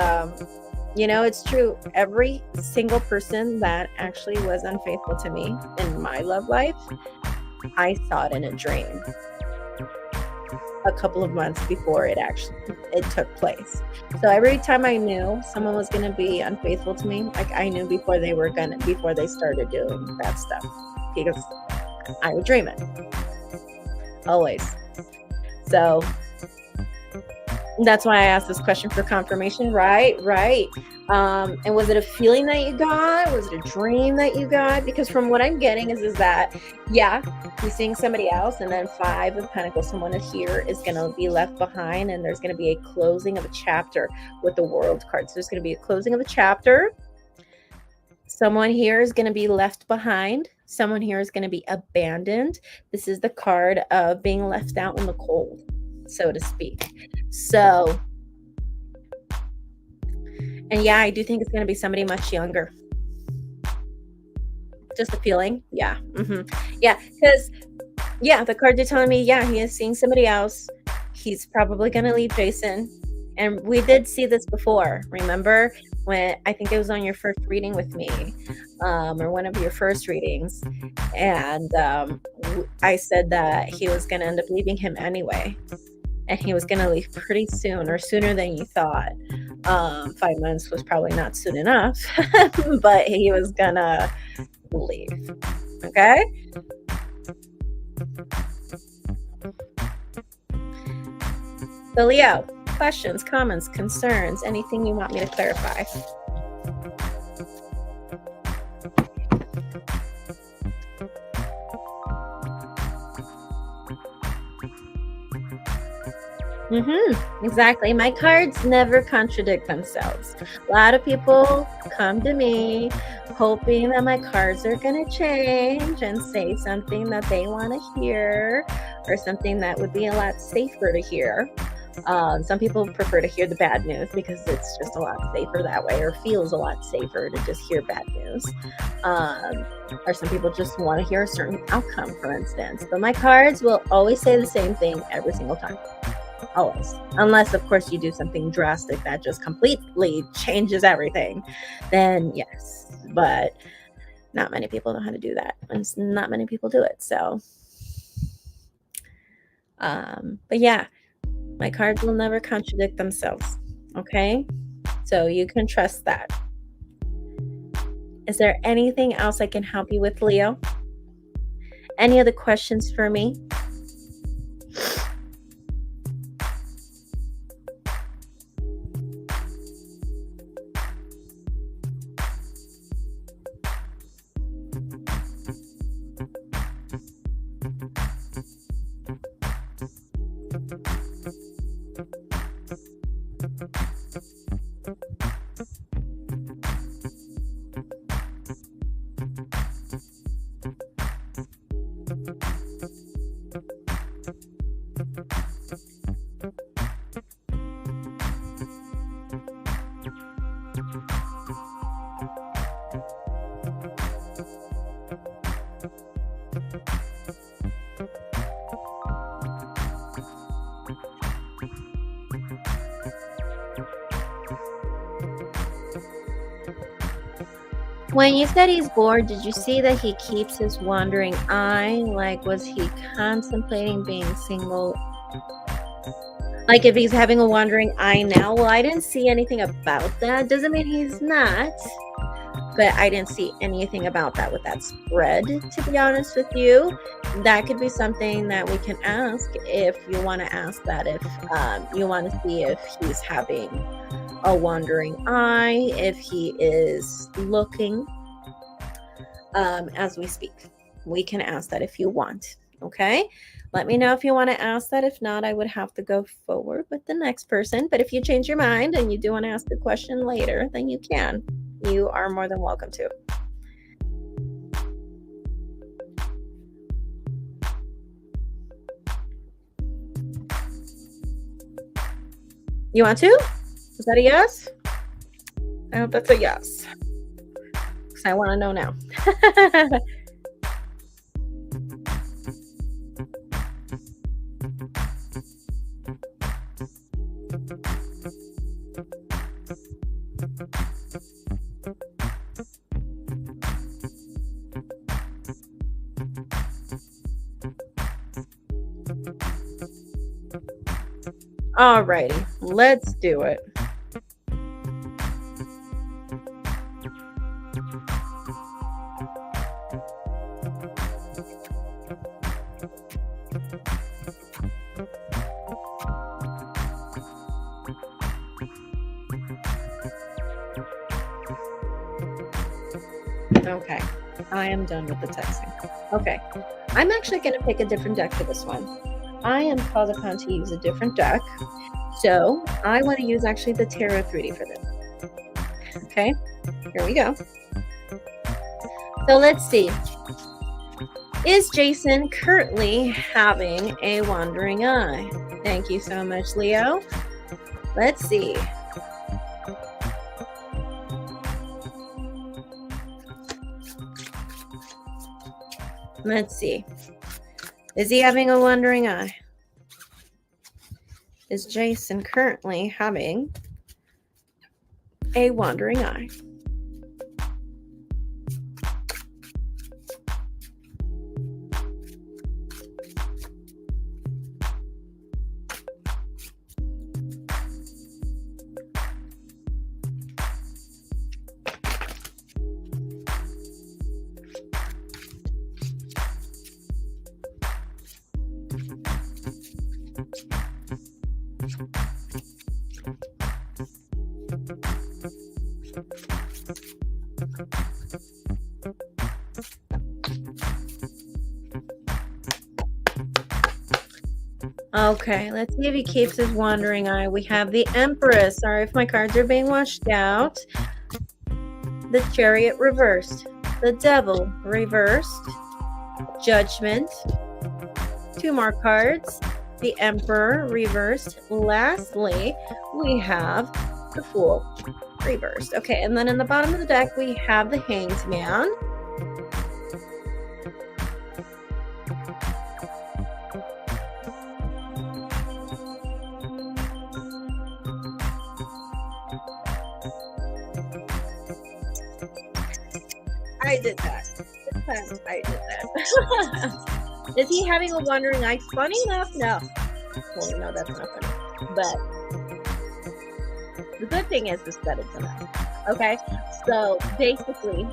it's true. Every single person that actually was unfaithful to me in my love life, I saw it in a dream a couple of months before it took place. So every time I knew someone was going to be unfaithful to me, like I knew before they started doing that stuff, because I would dream it always. So that's why I asked this question for confirmation. Right. And was it a feeling that you got? Was it a dream that you got? Because from what I'm getting is that, yeah, he's seeing somebody else, and then 5 of Pentacles, someone here is going to be left behind, and there's going to be a closing of a chapter with the World card. So there's going to be a closing of a chapter. Someone here is going to be left behind. Someone here is going to be abandoned. This is the card of being left out in the cold, so to speak. So, and yeah, I do think it's going to be somebody much younger. Just a feeling. Yeah. Yeah. Because, yeah, the cards are telling me, yeah, he is seeing somebody else. He's probably going to leave Jason. And we did see this before. Remember when I think it was on your first reading with me, or one of your first readings. And I said that he was going to end up leaving him anyway. And he was going to leave pretty soon, or sooner than you thought. 5 months was probably not soon enough, but he was going to leave. Okay? So Leo, questions, comments, concerns, anything you want me to clarify? Exactly. My cards never contradict themselves. A lot of people come to me hoping that my cards are going to change and say something that they want to hear, or something that would be a lot safer to hear. Some people prefer to hear the bad news because it's just a lot safer that way, or feels a lot safer to just hear bad news. Or some people just want to hear a certain outcome, for instance. But my cards will always say the same thing every single time. Always. Unless, of course, you do something drastic that just completely changes everything. Then, yes. But not many people know how to do that. And not many people do it. So, but yeah. My cards will never contradict themselves, okay? So you can trust that. Is there anything else I can help you with, Leo? Any other questions for me? When you said he's bored, did you see that he keeps his wandering eye? Like, was he contemplating being single? Like, if he's having a wandering eye now? Well, I didn't see anything about that. Doesn't mean he's not. But I didn't see anything about that with that spread, to be honest with you. That could be something that we can ask if you want to ask that, if you want to see if he's having a wandering eye, if he is looking as we speak. We can ask that if you want, okay? Let me know if you want to ask that. If not, I would have to go forward with the next person. But if you change your mind and you do want to ask the question later, then you can. You are more than welcome to. You want to? Is that a yes? I hope that's a yes. Because I want to know now. Alrighty, let's do it. Okay, I am done with the texting. Okay, I'm actually going to pick a different deck for this one. I am called upon to use a different deck, so I want to use actually the Tarot 3D for this. Okay, here we go. So let's see. Is Jason currently having a wandering eye? Thank you so much, Leo. Let's see. Let's see. Is he having a wandering eye? Is Jason currently having a wandering eye? Okay, let's see if he keeps his wandering eye. We have the Empress. Sorry if my cards are being washed out. The Chariot reversed. The Devil reversed. Judgment. 2 more cards. The Emperor reversed. Lastly, we have the Fool reversed. Okay, and then in the bottom of the deck, we have the Hanged Man. I did that. This time I did that. Is he having a wandering eye? Funny enough, no. Well, no, that's not funny. But the good thing is that it's enough. Okay? So basically,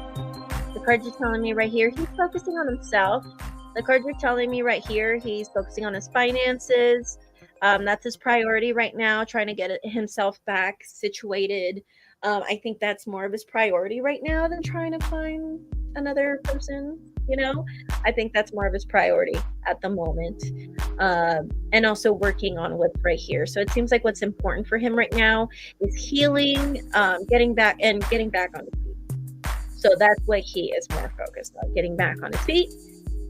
the cards are telling me right here, he's focusing on himself. The cards are telling me right here, he's focusing on his finances. That's his priority right now, trying to get himself back situated. I think that's more of his priority right now than trying to find another person, you know? I think that's more of his priority at the moment. And also working on what's right here. So it seems like what's important for him right now is healing, getting back on his feet. So that's what he is more focused on, getting back on his feet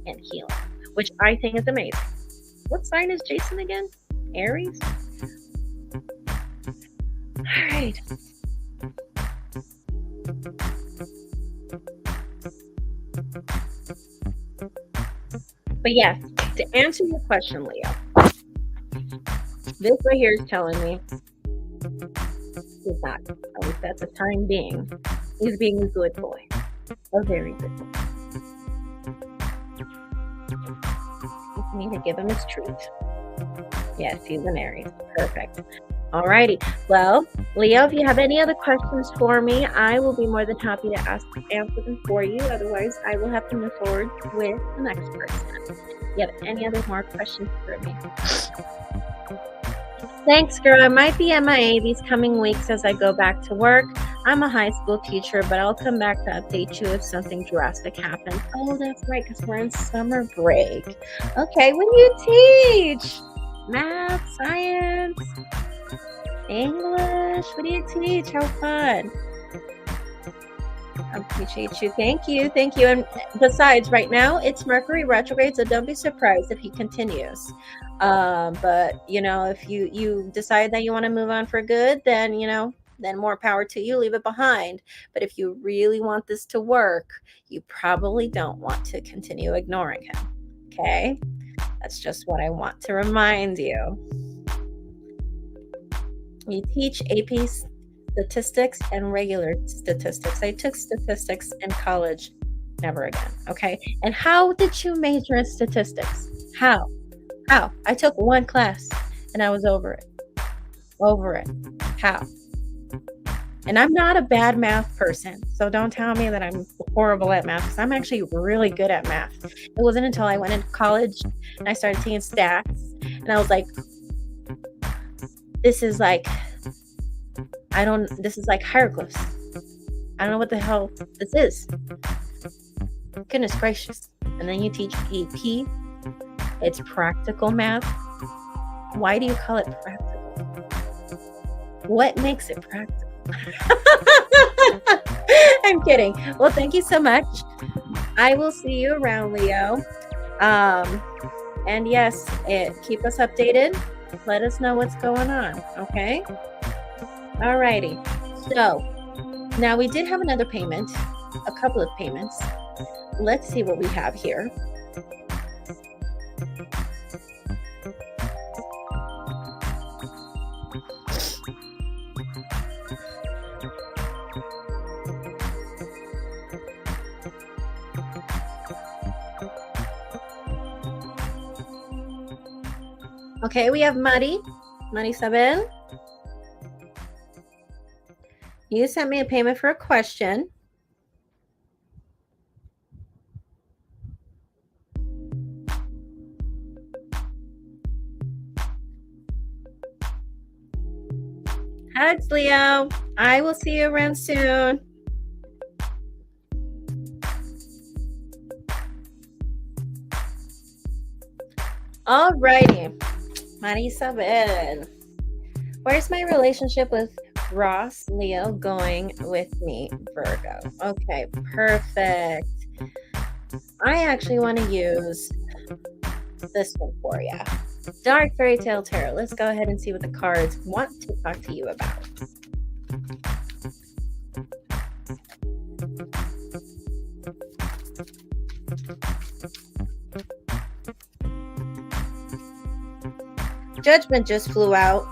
and healing, which I think is amazing. What sign is Jason again? Aries? All right. But yes, to answer your question, Leo, this right here is telling me he's not, at least at the time being, he's being a good boy. Oh, very good. You need to give him his treat. Yes, he's an Aries. Perfect. Alrighty. Well, Leo, if you have any other questions for me, I will be more than happy to answer them for you. Otherwise, I will have to move forward with the next person. If you have any other more questions for me? Thanks, girl. I might be MIA these coming weeks as I go back to work. I'm a high school teacher, but I'll come back to update you if something drastic happens. Oh, that's right, because we're in summer break. Okay, what do you teach? Math, science, English? What do you teach? How fun. I appreciate you. Thank you. Thank you. And besides, right now, it's Mercury retrograde, so don't be surprised if he continues. But, if you decide that you want to move on for good, then, then more power to you. Leave it behind. But if you really want this to work, you probably don't want to continue ignoring him. Okay? That's just what I want to remind you. You teach AP statistics and regular statistics. I took statistics in college. Never again. Okay. And how did you major in statistics? How? I took one class and I was over it. How? And I'm not a bad math person, so don't tell me that I'm horrible at math, because I'm actually really good at math. It wasn't until I went into college and I started taking stats, and I was like, this is like hieroglyphs. I don't know what the hell this is. Goodness gracious. And then you teach AP. It's practical math. Why do you call it practical? What makes it practical? I'm kidding. Well, thank you so much. I will see you around, Leo. And yes, keep us updated. Let us know what's going on. Okay. Alrighty. So now we did have another payment, a couple of payments. Let's see what we have here. Okay, we have Mari Sabel. You sent me a payment for a question. Hugs, Leo. I will see you around soon. All righty. Marisabel. Where's my relationship with Ross, Leo, going with me, Virgo? Okay, perfect. I actually want to use this one for you. Dark Fairy Tale Tarot. Let's go ahead and see what the cards want to talk to you about. Judgment just flew out.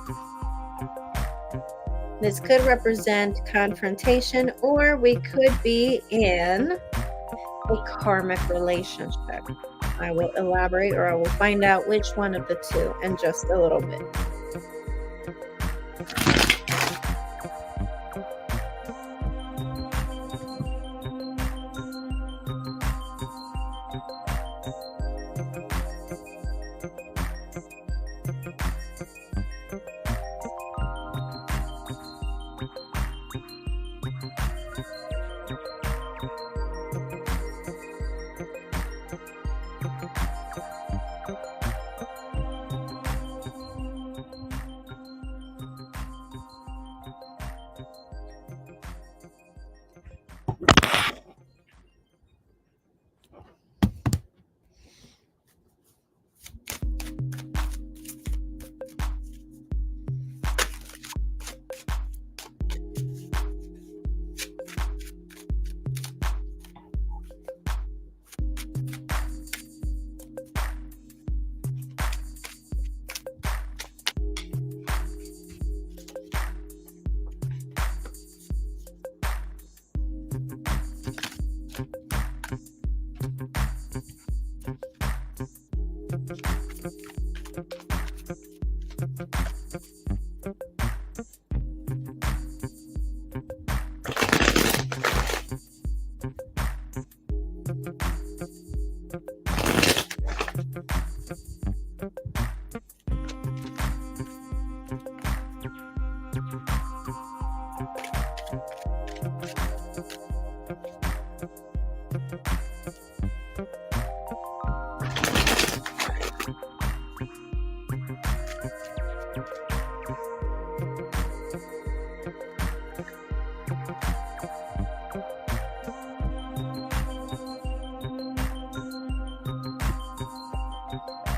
This could represent confrontation, or we could be in a karmic relationship. I will elaborate, or I will find out which one of the two in just a little bit.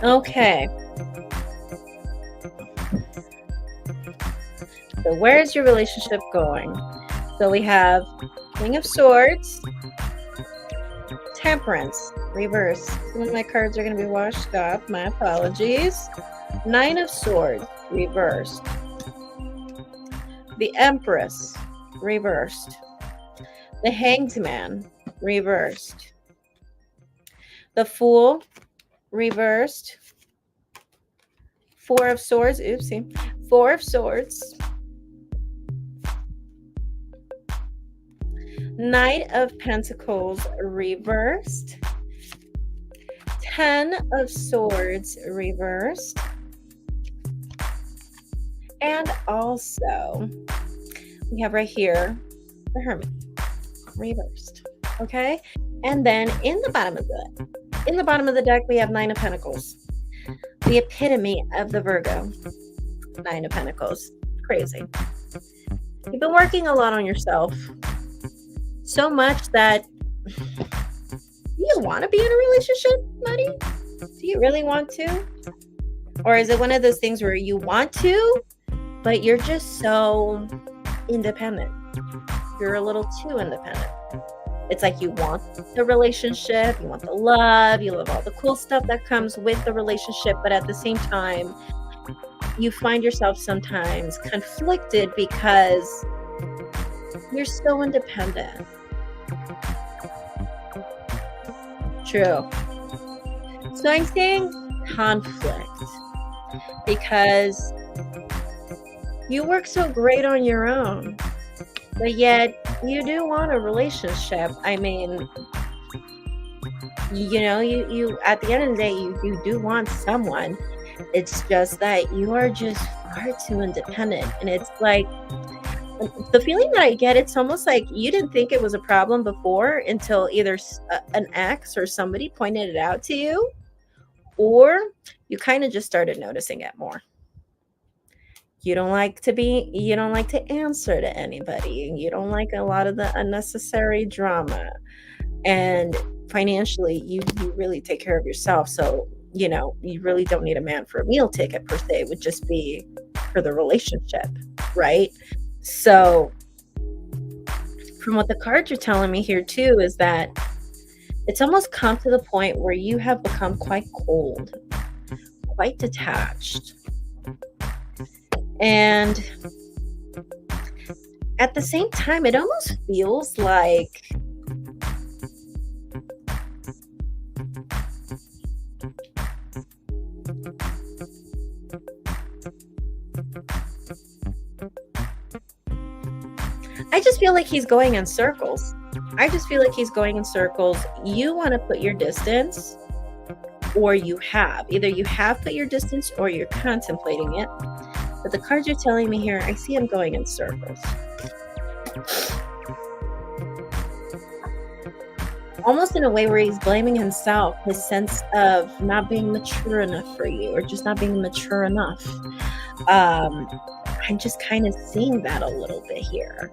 Okay. So where is your relationship going? So we have King of Swords, Temperance, reverse. Some of my cards are going to be washed off. My apologies. Nine of Swords, reversed. The Empress, reversed. The Hanged Man, reversed. The Fool, reversed. Four of Swords, oopsie. Four of Swords. Knight of Pentacles, reversed. 10 of Swords, reversed. And also, we have right here, the Hermit, reversed. Okay? And then in the bottom of the deck, we have Nine of Pentacles. The epitome of the Virgo. Nine of Pentacles. Crazy. You've been working a lot on yourself. So much that you want to be in a relationship, buddy? Do you really want to? Or is it one of those things where you want to, but you're just so independent? You're a little too independent. It's like you want the relationship, you want the love, you love all the cool stuff that comes with the relationship, but at the same time, you find yourself sometimes conflicted because you're so independent. True. So I'm saying conflict because you work so great on your own, but yet you do want a relationship. I mean, you know, you at the end of the day, you do want someone. It's just that you are just far too independent. And it's like, the feeling that I get, it's almost like you didn't think it was a problem before until either an ex or somebody pointed it out to you, or you kind of just started noticing it more. You don't like to answer to anybody. You don't like a lot of the unnecessary drama. And financially, you really take care of yourself. So, you know, you really don't need a man for a meal ticket per se. It would just be for the relationship, right? So from what the cards are telling me here too, is that it's almost come to the point where you have become quite cold, quite detached. And at the same time, it almost feels like I just feel like he's going in circles. You want to put your distance, or you have. Either you have put your distance or you're contemplating it. But the cards are telling me here, I see him going in circles. Almost in a way where he's blaming himself, his sense of not being mature enough for you, or just not being mature enough. I'm just kind of seeing that a little bit here,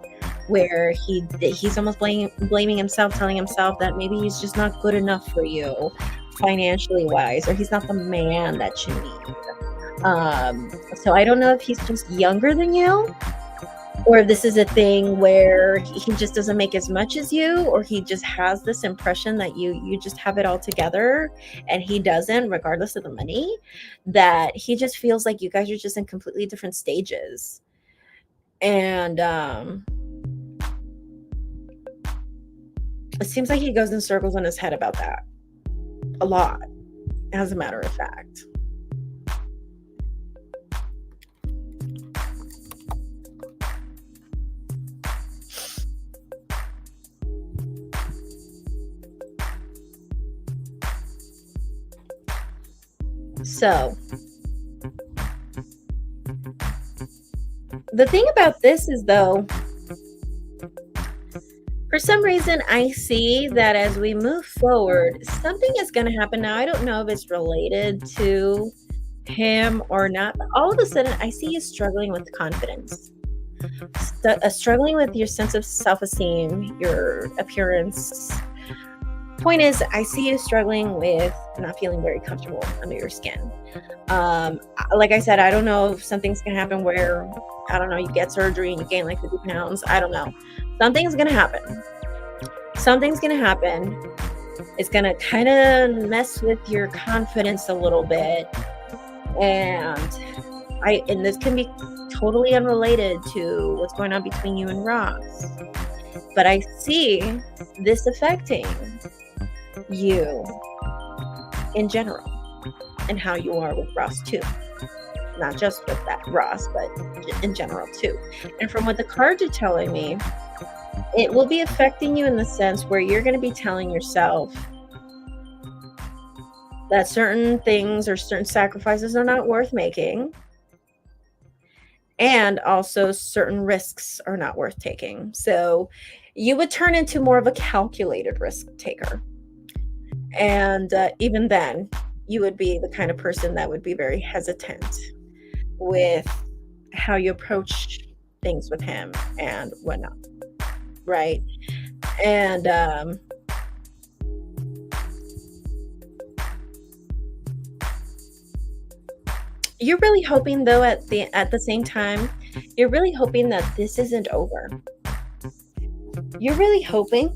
where he's almost blaming himself, telling himself that maybe he's just not good enough for you financially wise, or he's not the man that you need. So I don't know if he's just younger than you, or if this is a thing where he just doesn't make as much as you, or he just has this impression that you just have it all together and he doesn't, regardless of the money, that he just feels like you guys are just in completely different stages. And it seems like he goes in circles in his head about that a lot, as a matter of fact. So the thing about this is, though, for some reason, I see that as we move forward, something is going to happen. Now, I don't know if it's related to him or not, but all of a sudden, I see you struggling with confidence, struggling with your sense of self-esteem, your appearance. Point is, I see you struggling with not feeling very comfortable under your skin. Like I said, I don't know if something's gonna happen where, I don't know, you get surgery and you gain like 50 pounds. I don't know. Something's gonna happen. Something's gonna happen. It's gonna kind of mess with your confidence a little bit. And this can be totally unrelated to what's going on between you and Ross. But I see this affecting you in general and how you are with Ross too. Not just with that Ross, but in general too. And from what the cards are telling me, it will be affecting you in the sense where you're going to be telling yourself that certain things or certain sacrifices are not worth making. And also certain risks are not worth taking. So you would turn into more of a calculated risk taker. And even then, you would be the kind of person that would be very hesitant with how you approach things with him and whatnot, right? And you're really hoping, though, at the same time, you're really hoping that this isn't over. You're really hoping.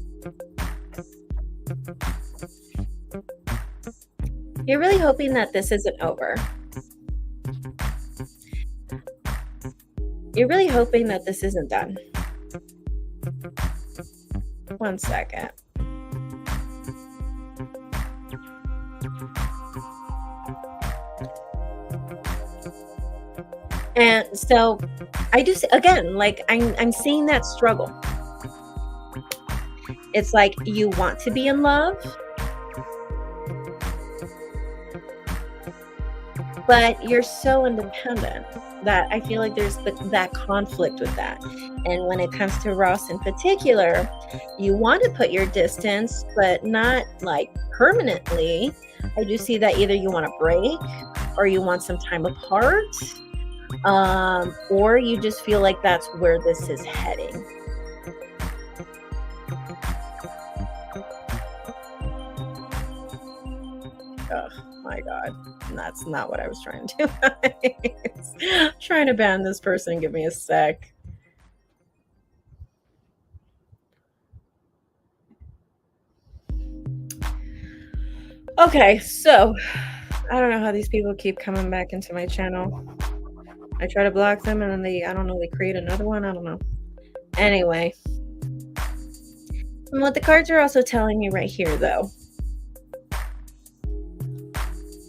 You're really hoping that this isn't over. You're really hoping that this isn't done. One second. And so I just, again, like I'm seeing that struggle. It's like you want to be in love, but you're so independent that I feel like there's that conflict with that. And when it comes to Ross in particular, you want to put your distance, but not like permanently. I do see that either you want to break or you want some time apart, or you just feel like that's where this is heading. Oh my God, that's not what I was trying to do. Trying to ban this person. Give me a sec. Okay, so I don't know how these people keep coming back into my channel. I try to block them and then they create another one. I don't know. Anyway, and what the cards are also telling me right here, though,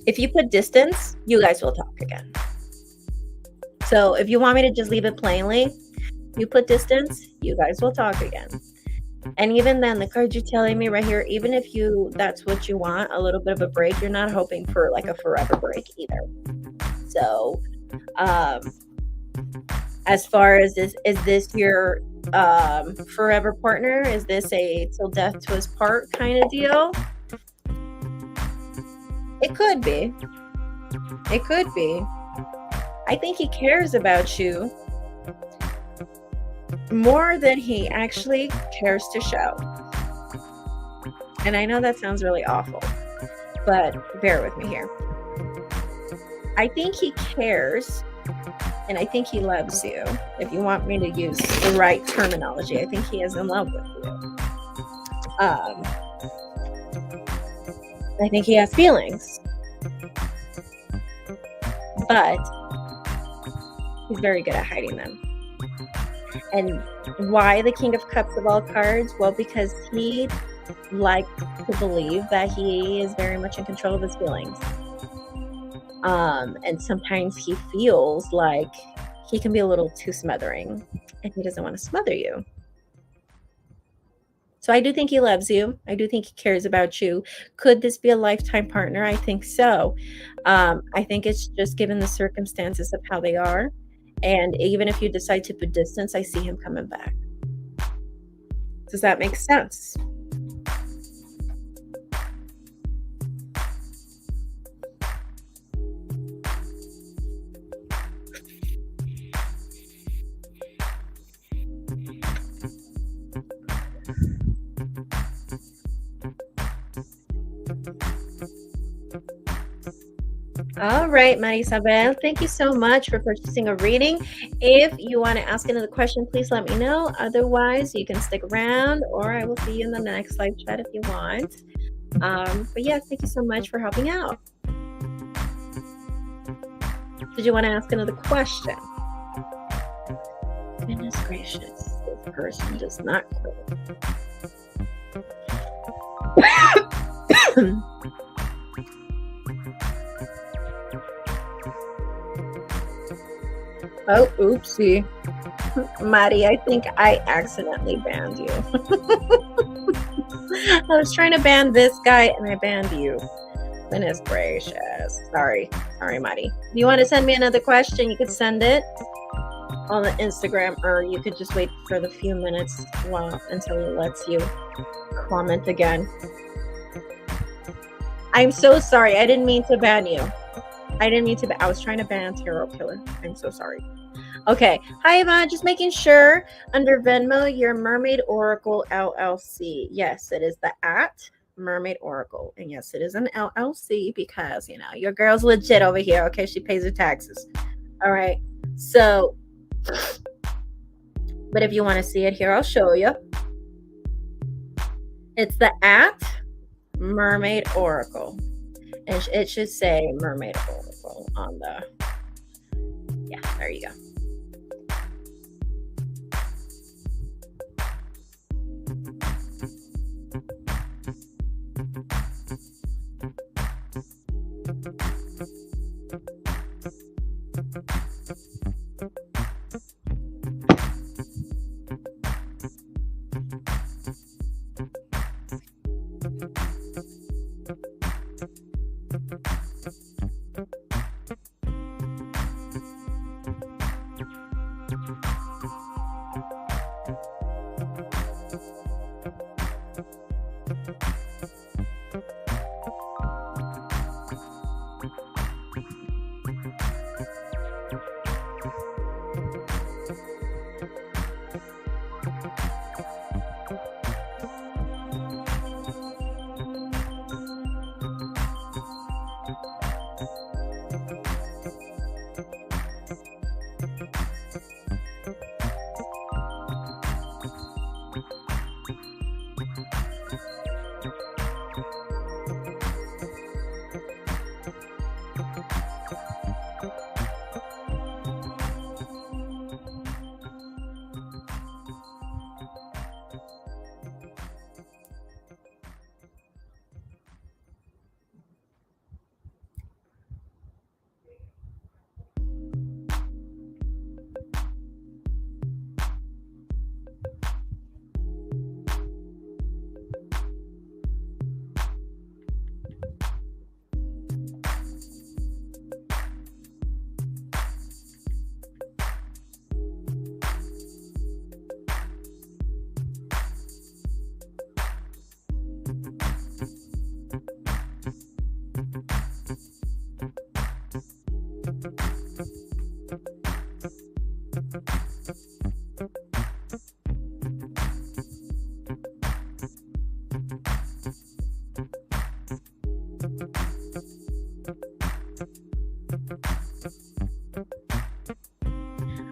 if you put distance, you guys will talk again. So if you want me to just leave it plainly, you put distance, you guys will talk again. And even then, the cards are telling me right here, even if that's what you want, a little bit of a break, you're not hoping for like a forever break either. So as far as is this your forever partner? Is this a till death to us part kind of deal? It could be. It could be. I think he cares about you more than he actually cares to show. And I know that sounds really awful, but bear with me here. I think he cares, and I think he loves you. If you want me to use the right terminology, I think he is in love with you. I think he has feelings, but he's very good at hiding them. And why the King of Cups of all cards? Well, because he likes to believe that he is very much in control of his feelings. And sometimes he feels like he can be a little too smothering, and he doesn't want to smother you. So I do think he loves you. I do think he cares about you. Could this be a lifetime partner? I think so. I think it's just given the circumstances of how they are. And even if you decide to put distance, I see him coming back. Does that make sense? All right, Marisabel, thank you so much for purchasing a reading. If you want to ask another question, please let me know. Otherwise, you can stick around, or I will see you in the next live chat if you want. But yeah, thank you so much for helping out. Did you want to ask another question? Goodness gracious, this person does not quit. Oh, oopsie. Maddie, I think I accidentally banned you. I was trying to ban this guy and I banned you. Goodness gracious. Sorry, Maddie. If you want to send me another question, you could send it on the Instagram, or you could just wait for the few minutes until it lets you comment again. I'm so sorry. I didn't mean to ban you. I was trying to ban Tarot Killer. I'm so sorry. Okay. Hi, Eva. Just making sure under Venmo, your Mermaid Oracle LLC. Yes, it is the @Mermaid Oracle. And yes, it is an LLC because, your girl's legit over here. Okay. She pays her taxes. All right. So, but if you want to see it here, I'll show you. It's the @Mermaid Oracle. And it should say Mermaid Oracle on the, yeah, there you go.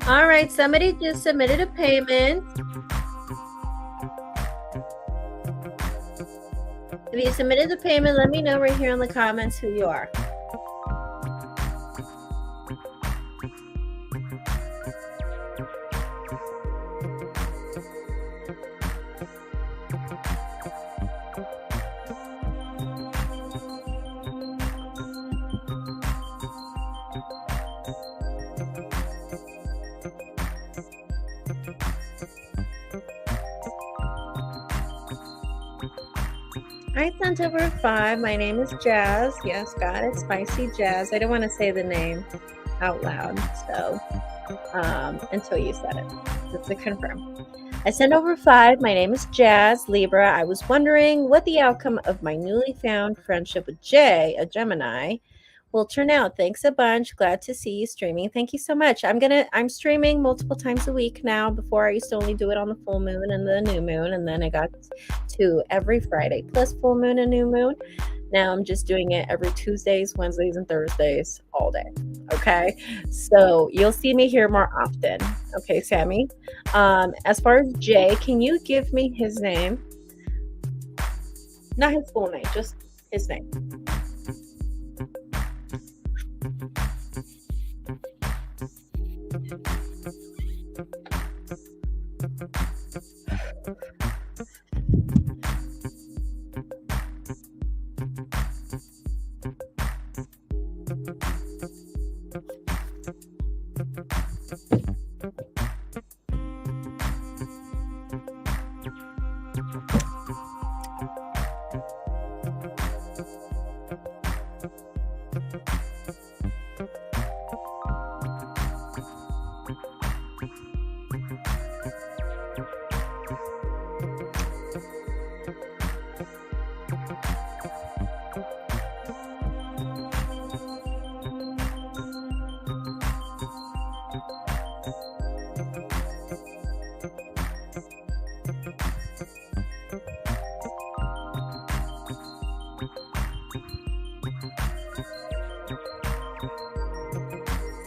All right, somebody just submitted a payment. If you submitted the payment, let me know right here in the comments who you are. I sent over 5. My name is Jazz. Yes, got it. Spicy Jazz. I don't want to say the name out loud, so until you said it, just to confirm. I sent over 5. My name is Jazz, Libra. I was wondering what the outcome of my newly found friendship with Jay, a Gemini, will turn out. Thanks a bunch. Glad to see you streaming. Thank you so much. I'm streaming multiple times a week now. Before, I used to only do it on the full moon and the new moon, and then I got to every Friday plus full moon and new moon. Now I'm just doing it every Tuesdays, Wednesdays, and Thursdays all day. Okay. So you'll see me here more often. Okay, Sammy. As far as Jay, can you give me his name? Not his full name, just his name.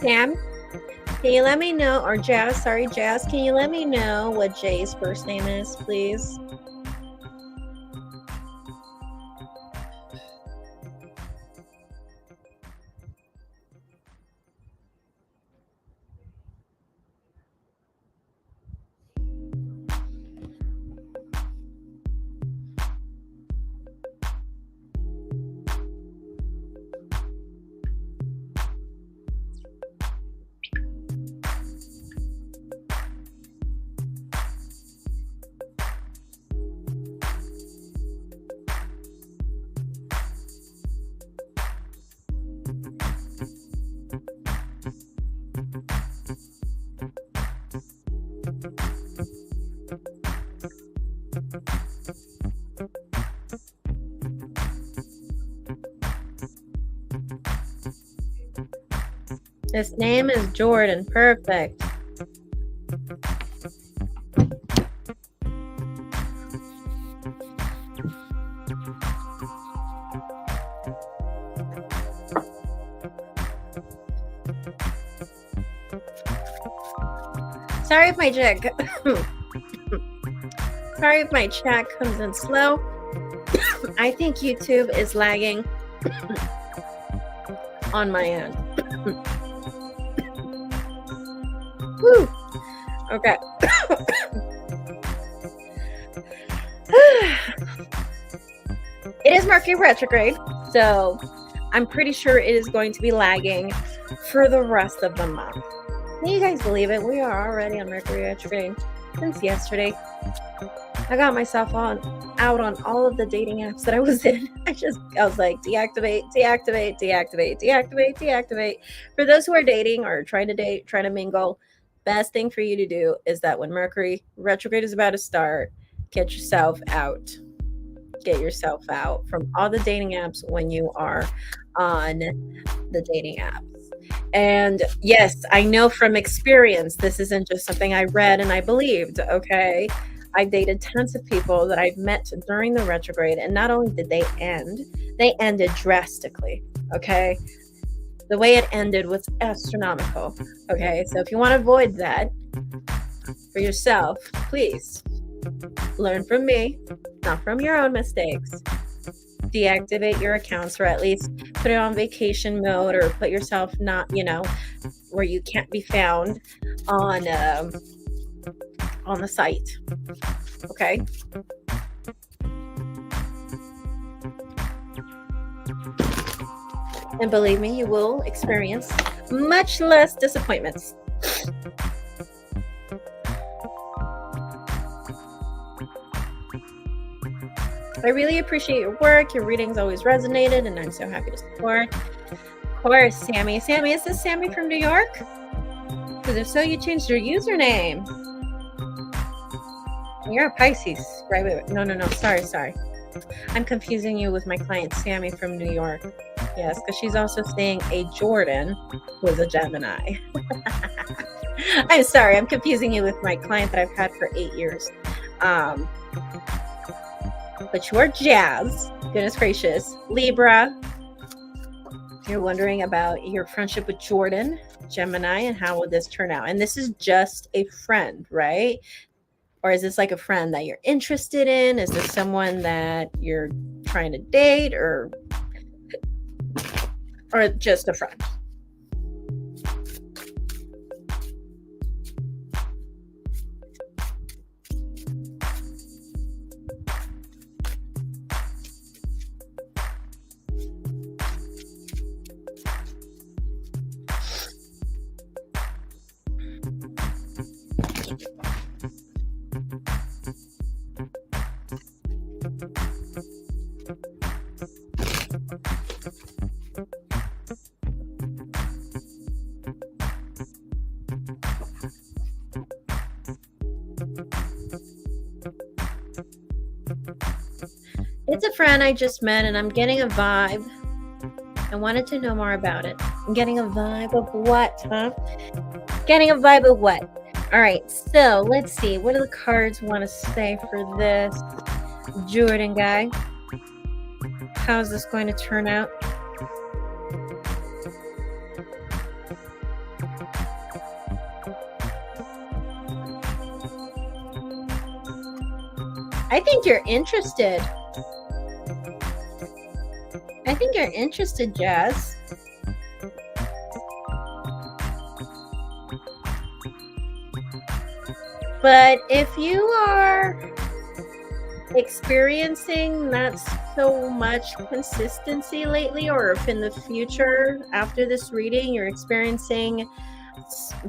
Sam, can you let me know, or Jazz, sorry, Jazz, can you let me know what Jay's first name is, please? His name is Jordan. Perfect. Sorry if my jig. Sorry if my chat comes in slow. I think YouTube is lagging on my end. Woo. Okay. It is Mercury retrograde, so I'm pretty sure it is going to be lagging for the rest of the month. Can you guys believe it? We are already on Mercury retrograde since yesterday. I got myself out on all of the dating apps that I was in. I was like, deactivate. For those who are dating or trying to date, trying to mingle, best thing for you to do is that when Mercury retrograde is about to start, get yourself out. Get yourself out from all the dating apps when you are on the dating apps. And yes, I know from experience, this isn't just something I read and I believed, okay? I dated tons of people that I've met during the retrograde, and not only did they end, they ended drastically, okay? The way it ended was astronomical, okay? So if you want to avoid that for yourself, please learn from me, not from your own mistakes. Deactivate your accounts, or at least put it on vacation mode, or put yourself not, where you can't be found on the site. Okay. And believe me, you will experience much less disappointments. I really appreciate your work. Your readings always resonated, and I'm so happy to support. Of course, Sammy. Sammy, is this Sammy from New York? Because if so, you changed your username. You're a Pisces, right? Wait. No. Sorry. I'm confusing you with my client, Sammy from New York. Yes, because she's also seeing a Jordan who is a Gemini. I'm sorry. I'm confusing you with my client that I've had for 8 years. but you're Jazz. Goodness gracious. Libra, you're wondering about your friendship with Jordan, Gemini, and how will this turn out? And this is just a friend, right? Or is this like a friend that you're interested in? Is this someone that you're trying to date, or just a friend? It's a friend I just met, and I'm getting a vibe. I wanted to know more about it. I'm getting a vibe of what, huh? Getting a vibe of what? All right, so let's see. What do the cards want to say for this Jordan guy? How's this going to turn out? I think you're interested. I think you're interested, Jazz. But if you are experiencing not so much consistency lately, or if in the future after this reading you're experiencing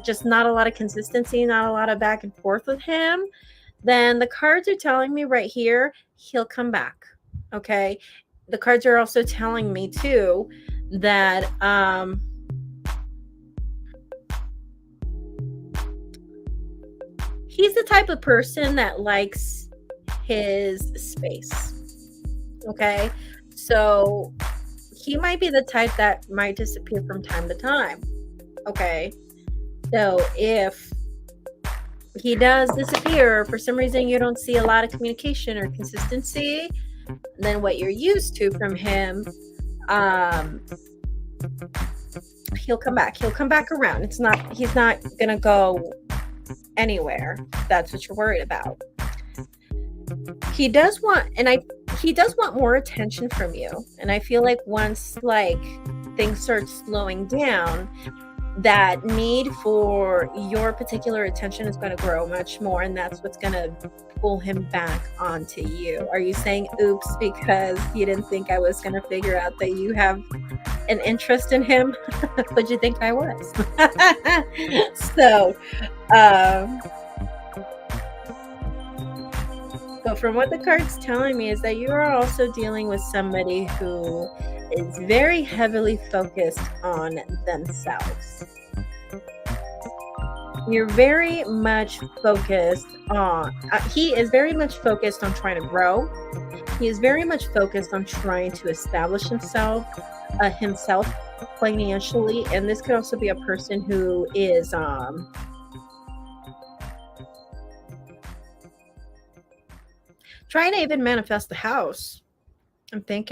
just not a lot of consistency, not a lot of back and forth with him, then the cards are telling me right here, he'll come back. Okay. The cards are also telling me too that he's the type of person that likes his space. Okay. So he might be the type that might disappear from time to time. Okay. So if he does disappear, for some reason you don't see a lot of communication or consistency than what you're used to from him, he'll come back. He'll come back around. He's not gonna go anywhere. That's what you're worried about. He does want more attention from you. And I feel like once things start slowing down, that need for your particular attention is going to grow much more, and that's what's going to pull him back onto you. Are you saying oops because you didn't think I was going to figure out that you have an interest in him? What'd you think I was? So from what the card's telling me is that you are also dealing with somebody who is very heavily focused on themselves. You're very much focused on, he is very much focused on trying to grow. He is very much focused on trying to establish himself financially. And this could also be a person who is, trying to even manifest the house. I think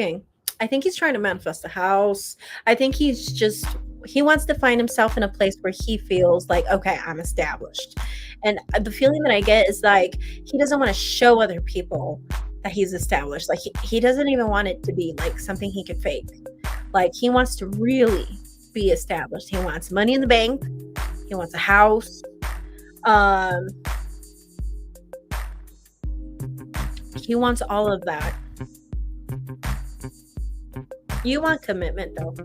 he's trying to manifest a house. I think he wants to find himself in a place where he feels like, okay, I'm established. And the feeling that I get is like, he doesn't want to show other people that he's established. Like he doesn't even want it to be like something he could fake. Like he wants to really be established. He wants money in the bank. He wants a house. He wants all of that. You want commitment though.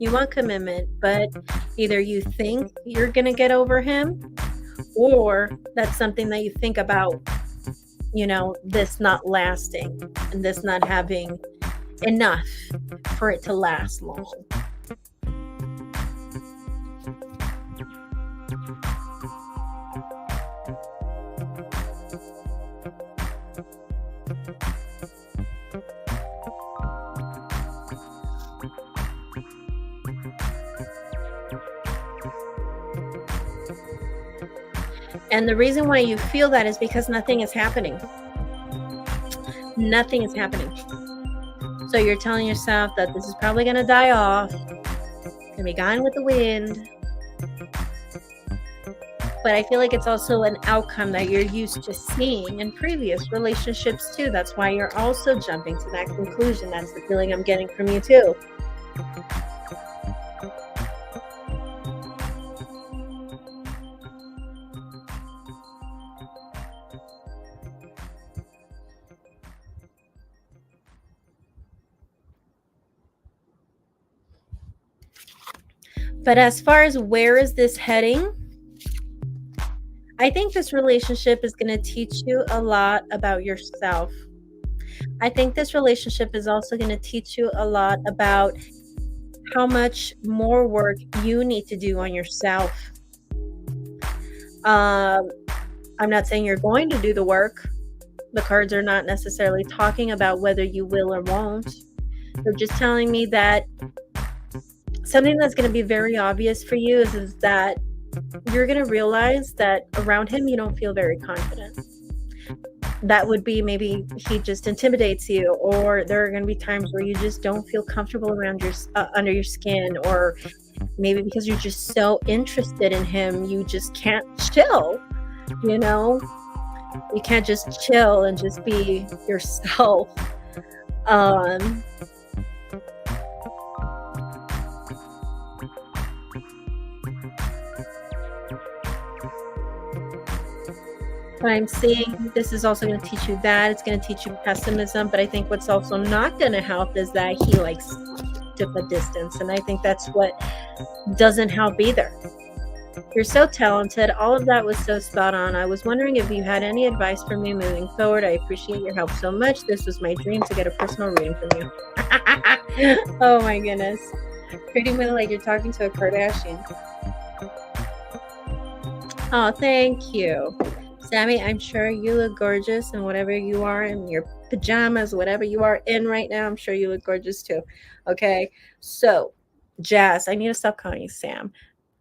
You want commitment, but either you think you're going to get over him, or that's something that you think about, this not lasting and this not having enough for it to last long. And the reason why you feel that is because nothing is happening. Nothing is happening. So you're telling yourself that this is probably going to die off, going to be gone with the wind. But I feel like it's also an outcome that you're used to seeing in previous relationships too. That's why you're also jumping to that conclusion. That's the feeling I'm getting from you too. But as far as where is this heading, I think this relationship is going to teach you a lot about yourself. I think this relationship is also going to teach you a lot about how much more work you need to do on yourself. I'm not saying you're going to do the work. The cards are not necessarily talking about whether you will or won't. They're just telling me that something that's going to be very obvious for you is that you're going to realize that around him you don't feel very confident. That would be maybe he just intimidates you, or there are going to be times where you just don't feel comfortable around your under your skin, or maybe because you're just so interested in him you just can't chill. You can't just chill and just be yourself. I'm seeing this is also going to teach you that. It's going to teach you pessimism, but I think what's also not going to help is that he likes to put distance, and I think that's what doesn't help either. You're so talented. All of that was so spot on. I was wondering if you had any advice for me moving forward. I appreciate your help so much. This was my dream to get a personal reading from you. Oh my goodness. Treating me like you're talking to a Kardashian. Oh, thank you. Sammy, I'm sure you look gorgeous in whatever you are in your pajamas, whatever you are in right now. I'm sure you look gorgeous too. Okay. So, Jazz, I need to stop calling you Sam.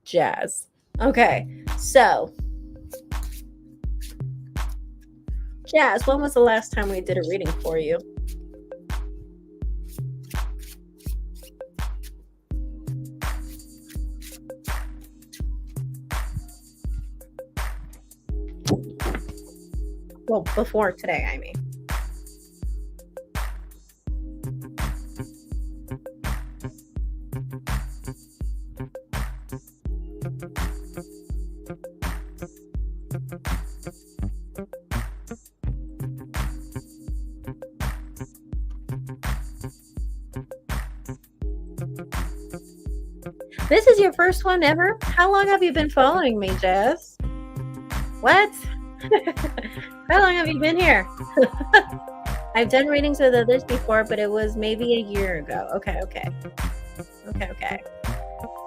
Jazz. Okay. So, Jazz, when was the last time we did a reading for you? Well, before today, I mean. This is your first one ever? How long have you been following me, Jazz? What? How long have you been here? I've done readings with others before, but it was maybe a year ago. Okay.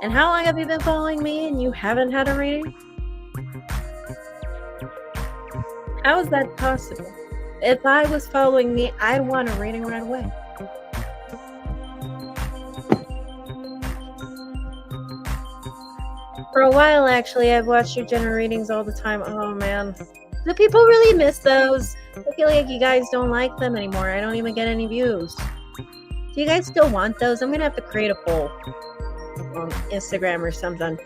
And how long have you been following me and you haven't had a reading? How is that possible? If I was following me, I'd want a reading right away. For a while, actually, I've watched your general readings all the time. Oh, man. Do people really miss those? I feel like you guys don't like them anymore. I don't even get any views. Do you guys still want those? I'm going to have to create a poll on Instagram or something.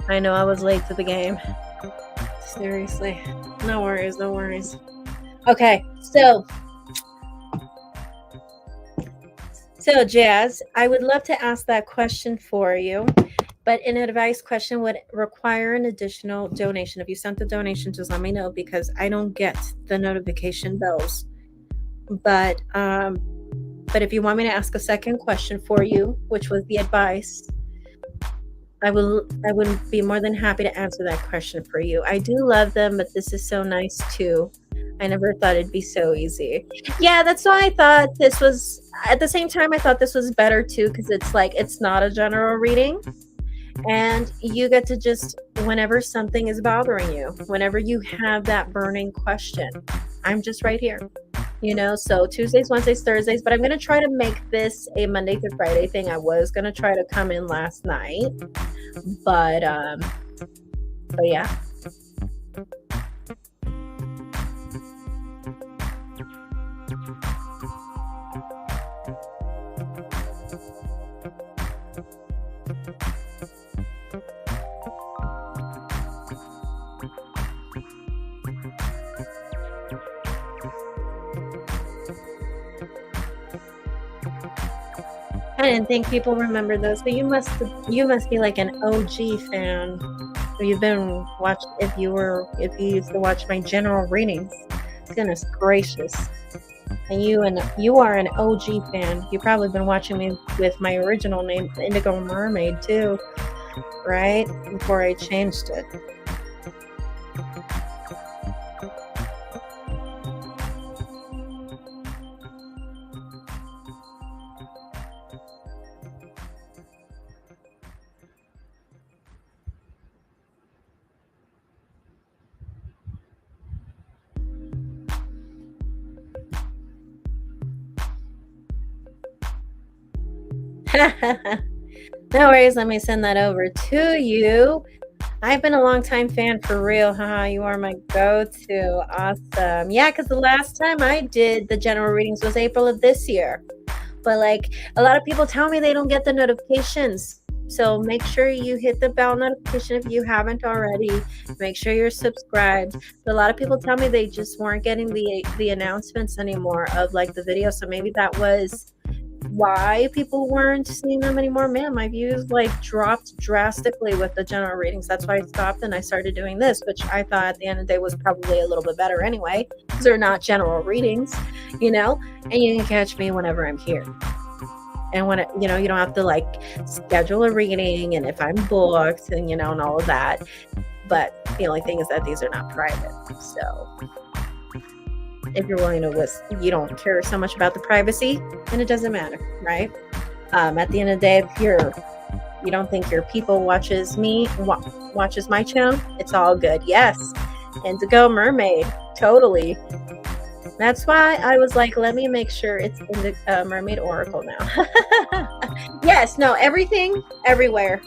I know I was late to the game. Seriously. No worries. Okay, so Jazz, I would love to ask that question for you. But an advice question would require an additional donation. If you sent the donation, just let me know because I don't get the notification bells. But if you want me to ask a second question for you, which was the advice, I would be more than happy to answer that question for you. I do love them, but this is so nice too. I never thought it'd be so easy. Yeah, that's why I thought this was, at the same time, I thought this was better too, because it's like, it's not a general reading. And you get to just, whenever something is bothering you, whenever you have that burning question, I'm just right here, so Tuesdays, Wednesdays, Thursdays, but I'm going to try to make this a Monday through Friday thing. I was going to try to come in last night, but yeah. I didn't think people remember those, but you must be like an OG fan. You've been if you used to watch my general readings. Goodness gracious. And you are an OG fan. You've probably been watching me with my original name, Indigo Mermaid, too, right? Before I changed it. No worries, let me send that over to you. I've been a long-time fan for real, haha, you are my go-to. Awesome. Yeah, because the last time I did the general readings was April of this year. But like a lot of people tell me they don't get the notifications. So make sure you hit the bell notification if you haven't already. Make sure you're subscribed. A lot of people tell me they just weren't getting the announcements anymore of like the video. So maybe that was why people weren't seeing them anymore. Man, my views like dropped drastically with the general readings. That's why I stopped and I started doing this, which I thought at the end of the day was probably a little bit better anyway, because they're not general readings, you know, and you can catch me whenever I'm here. And when you don't have to like schedule a reading and if I'm booked and and all of that. But the only thing is that these are not private. So if you're willing to listen, you don't care so much about the privacy, then it doesn't matter, right? At the end of the day, if you don't think your people watches my channel, it's all good. Yes, Indigo Mermaid, totally. That's why I was like, let me make sure it's in the Mermaid Oracle now. Yes, no, everything, everywhere.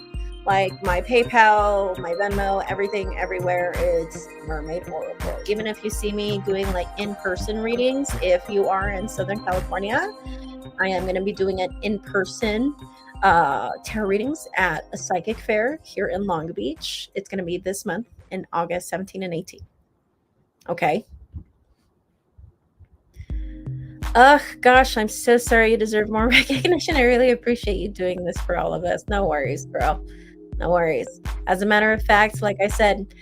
Like my PayPal, my Venmo, everything, everywhere, it's Mermaid Oracle. Even if you see me doing like in-person readings, if you are in Southern California, I am going to be doing an in-person tarot readings at a psychic fair here in Long Beach. It's going to be this month in August 17 and 18. Okay. Ugh, gosh, I'm so sorry. You deserve more recognition. I really appreciate you doing this for all of us. No worries, bro. No worries. As a matter of fact, like I said,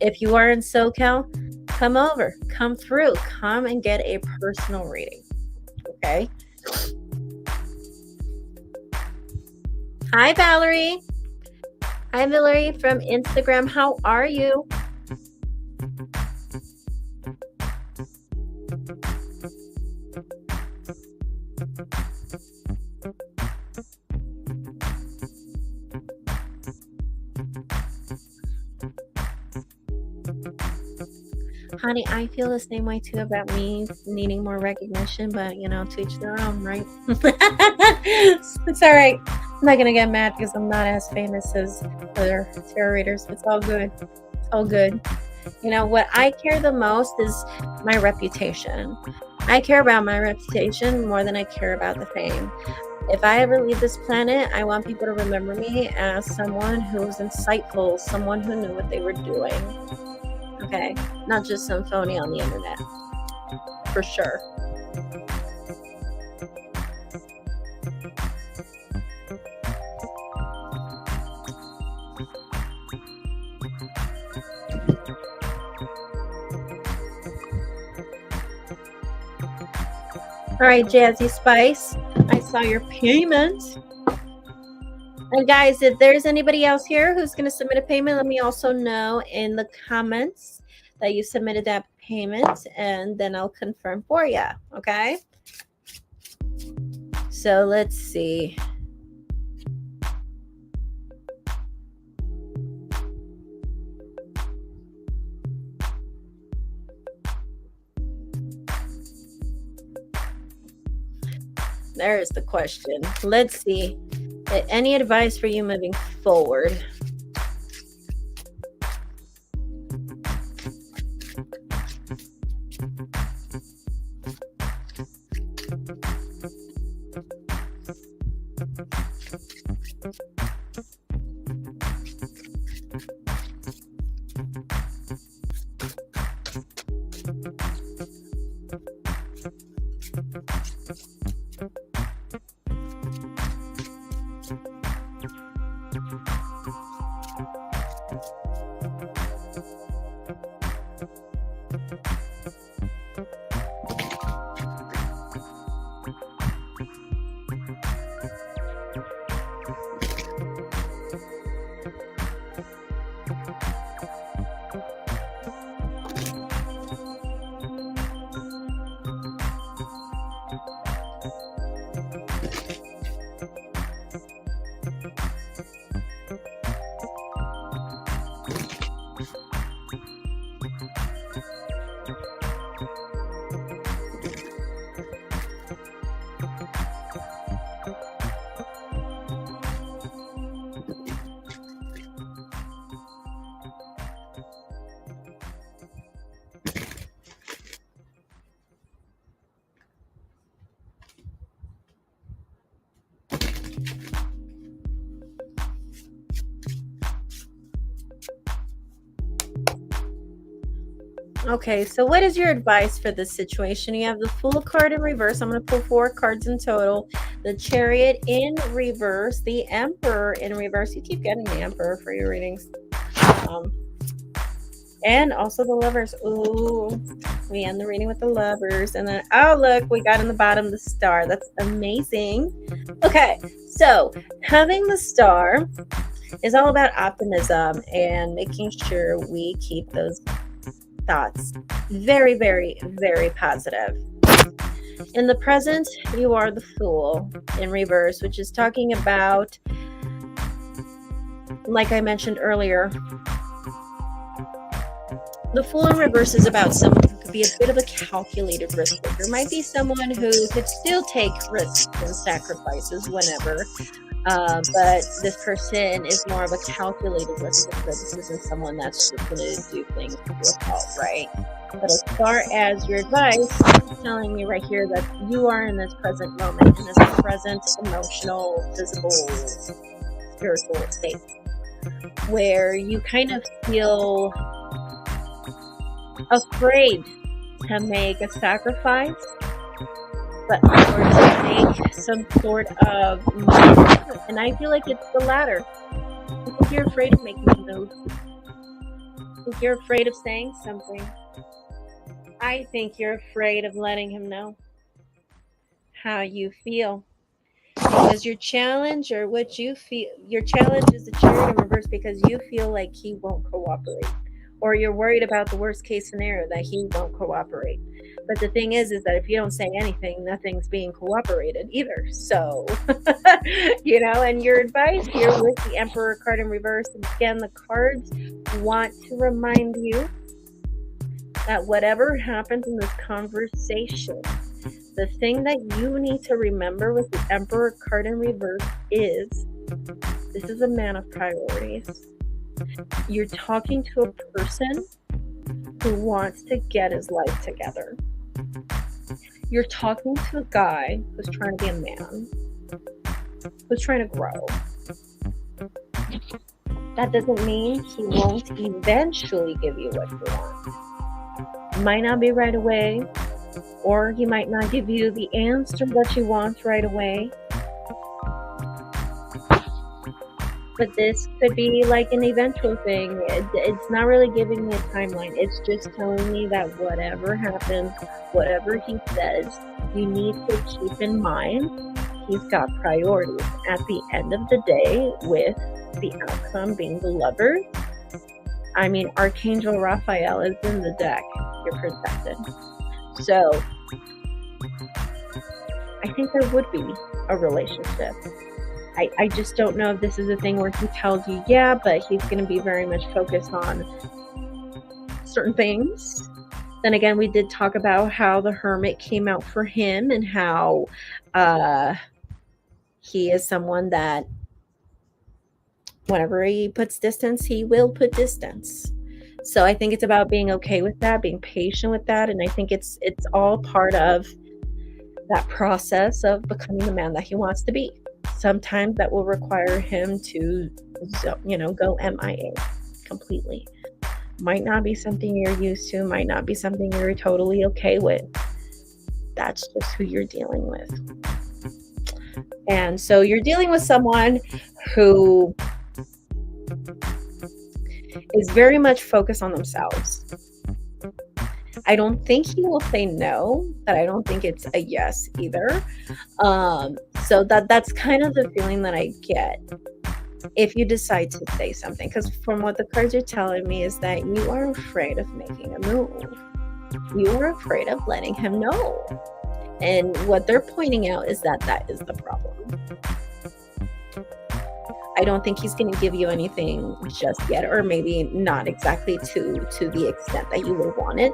if you are in SoCal, come over, come through, come and get a personal reading. Okay. Hi, Valerie. Hi, Valerie from Instagram. How are you? Honey, I feel the same way too about me needing more recognition, but to each their own, right? It's all right. I'm not gonna get mad because I'm not as famous as other tarot readers. It's all good. It's all good. What I care the most is my reputation. I care about my reputation more than I care about the fame. If I ever leave this planet, I want people to remember me as someone who was insightful, someone who knew what they were doing. Okay, not just some phony on the internet, for sure. All right, Jazzy Spice, I saw your payment. And guys, if there's anybody else here who's going to submit a payment, let me also know in the comments that you submitted that payment, and then I'll confirm for you. Okay? So let's see. There's the question. Let's see. Any advice for you moving forward? Okay, so what is your advice for this situation? You have the Fool card in reverse. I'm going to pull 4 cards in total. The Chariot in reverse. The Emperor in reverse. You keep getting the Emperor for your readings. And also the Lovers. Ooh, we end the reading with the Lovers. And then, oh, look, we got in the bottom the Star. That's amazing. Okay, so having the Star is all about optimism and making sure we keep those thoughts very, very, very positive. In the present, you are the Fool in reverse, which is talking about, like I mentioned earlier, the Fool in reverse is about someone who could be a bit of a calculated risk taker. Might be someone who could still take risks and sacrifices whenever, but this person is more of a calculated risk taker. This isn't someone that's just going to do things to your fault, right? But as far as your advice, it's telling me right here that you are in this present moment, in this present emotional, physical, spiritual state, where you kind of feel afraid to make a sacrifice, but or to make some sort of move. And I feel like it's the latter. I think you're afraid of making a move. I think you're afraid of saying something. I think you're afraid of letting him know how you feel. Because your challenge, or what you feel, your challenge is the Chariot in reverse because you feel like he won't cooperate. Or you're worried about the worst case scenario that he won't cooperate. But the thing is that if you don't say anything, nothing's being cooperated either. So, and your advice here with the Emperor card in reverse, again, the cards want to remind you that whatever happens in this conversation, the thing that you need to remember with the Emperor card in reverse is this is a man of priorities. You're talking to a person who wants to get his life together. You're talking to a guy who's trying to be a man, who's trying to grow. That doesn't mean he won't eventually give you what you want. It might not be right away, or he might not give you the answer that you want right away. But this could be like an eventual thing. It's not really giving me a timeline. It's just telling me that whatever happens, whatever he says, you need to keep in mind he's got priorities. At the end of the day, with the outcome being the Lovers, I mean, Archangel Raphael is in the deck. You're protected. So, I think there would be a relationship. I just don't know if this is a thing where he tells you, yeah, but he's going to be very much focused on certain things. Then again, we did talk about how the Hermit came out for him and how he is someone that whenever he puts distance, he will put distance. So I think it's about being okay with that, being patient with that. And I think it's all part of that process of becoming the man that he wants to be. Sometimes that will require him to, go MIA completely. Might not be something you're used to, might not be something you're totally okay with. That's just who you're dealing with. And so you're dealing with someone who is very much focused on themselves. I don't think he will say no, but I don't think it's a yes either. So that's kind of the feeling that I get if you decide to say something. Because from what the cards are telling me is that you are afraid of making a move. You are afraid of letting him know. And what they're pointing out is that is the problem. I don't think he's going to give you anything just yet, or maybe not exactly to the extent that you would want it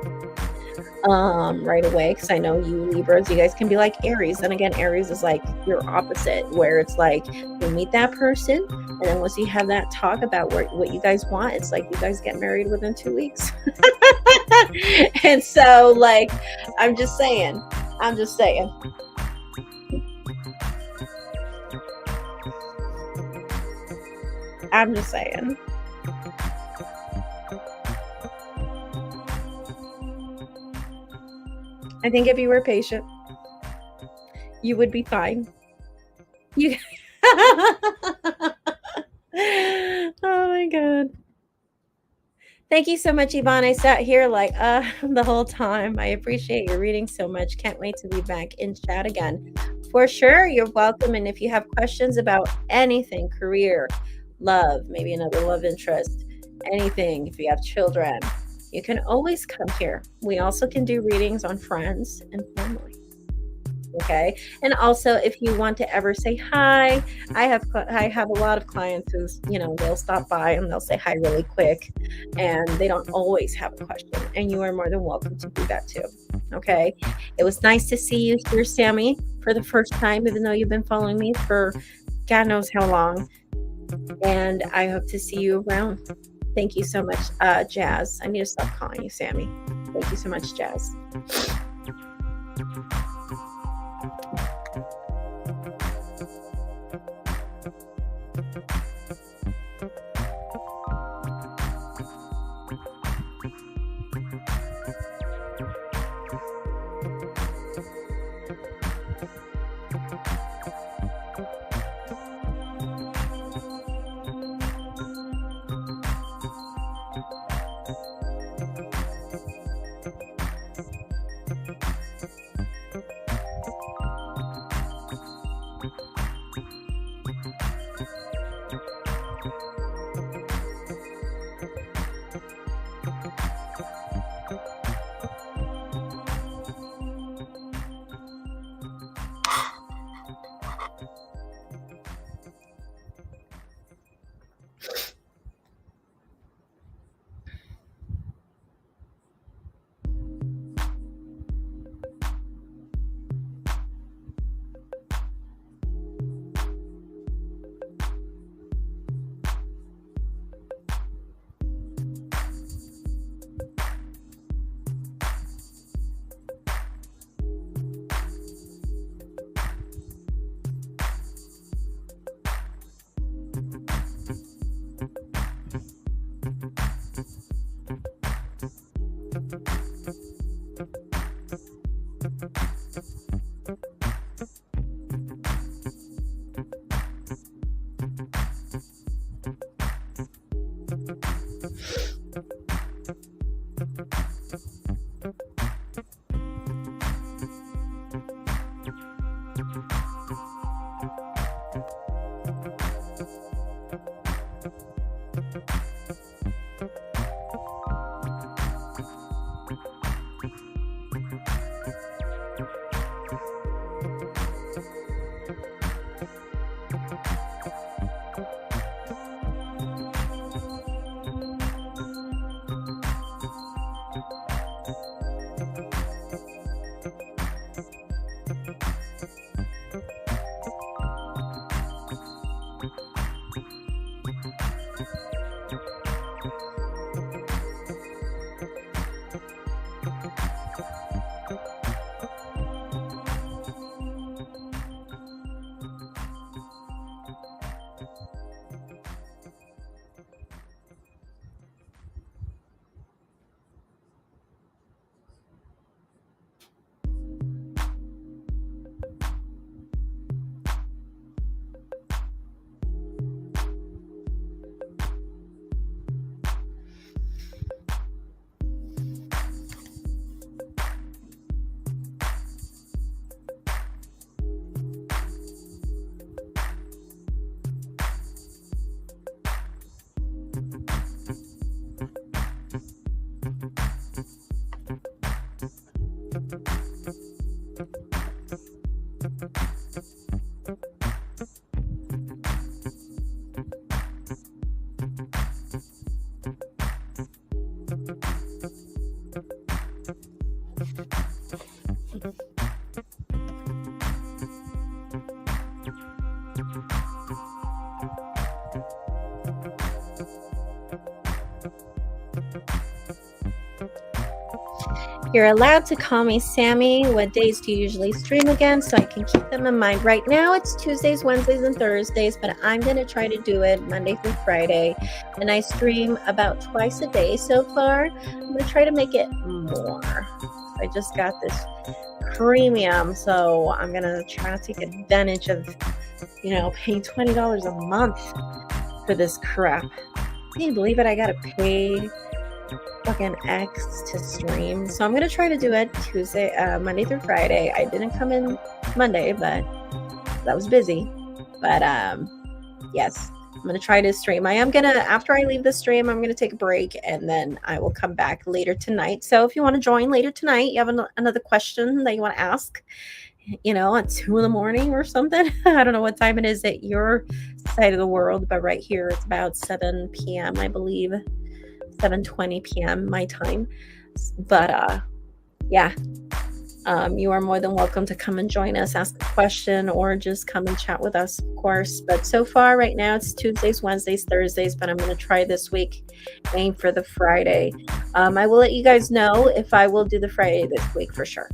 right away. Because I know you Libras, you guys can be like Aries. And again, Aries is like your opposite, where it's like you meet that person, and then once you have that talk about what you guys want, it's like you guys get married within 2 weeks. And so, like, I'm just saying. I think if you were patient, you would be fine. You Oh my God. Thank you so much, Yvonne. I sat here like the whole time. I appreciate your reading so much. Can't wait to be back in chat again. For sure, you're welcome. And if you have questions about anything, career, love, maybe another love interest, anything, if you have children, you can always come here. We also can do readings on friends and family. Okay. And also, if you want to ever say hi, I have a lot of clients who, they'll stop by and they'll say hi really quick, and they don't always have a question, and you are more than welcome to do that too. Okay. It was nice to see you here, Sammy, for the first time, even though you've been following me for God knows how long. And I hope to see you around. Thank you so much, Jazz. I need to stop calling you Sammy. Thank you so much, Jazz. You're allowed to call me Sammy. What days do you usually stream again so I can keep them in mind? Right now it's Tuesdays, Wednesdays, and Thursdays, but I'm going to try to do it Monday through Friday. And I stream about twice a day so far. I'm going to try to make it more. I just got this premium, so I'm gonna try to take advantage of, paying $20 a month for this crap. Can you believe it? I gotta pay fucking X to stream. So I'm gonna try to do it Monday through Friday. I didn't come in Monday, but that was busy. But yes, I'm gonna try to stream. After I leave the stream, I'm gonna take a break and then I will come back later tonight. So if you want to join later tonight, you have another question that you want to ask, at 2 in the morning or something. I don't know what time it is at your side of the world, but right here it's about 7 p.m. I believe, 7:20 p.m. my time. But yeah. You are more than welcome to come and join us, ask a question, or just come and chat with us, of course. But so far, right now, it's Tuesdays, Wednesdays, Thursdays, but I'm going to try this week, aim for the Friday. I will let you guys know if I will do the Friday this week for sure.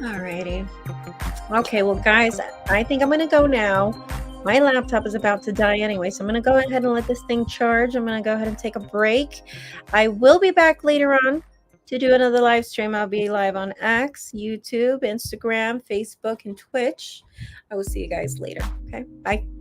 Alrighty. Okay, well, guys, I think I'm going to go now. My laptop is about to die anyway, so I'm going to go ahead and let this thing charge. I'm going to go ahead and take a break. I will be back later on to do another live stream. I'll be live on X, YouTube, Instagram, Facebook, and Twitch. I will see you guys later. Okay, bye.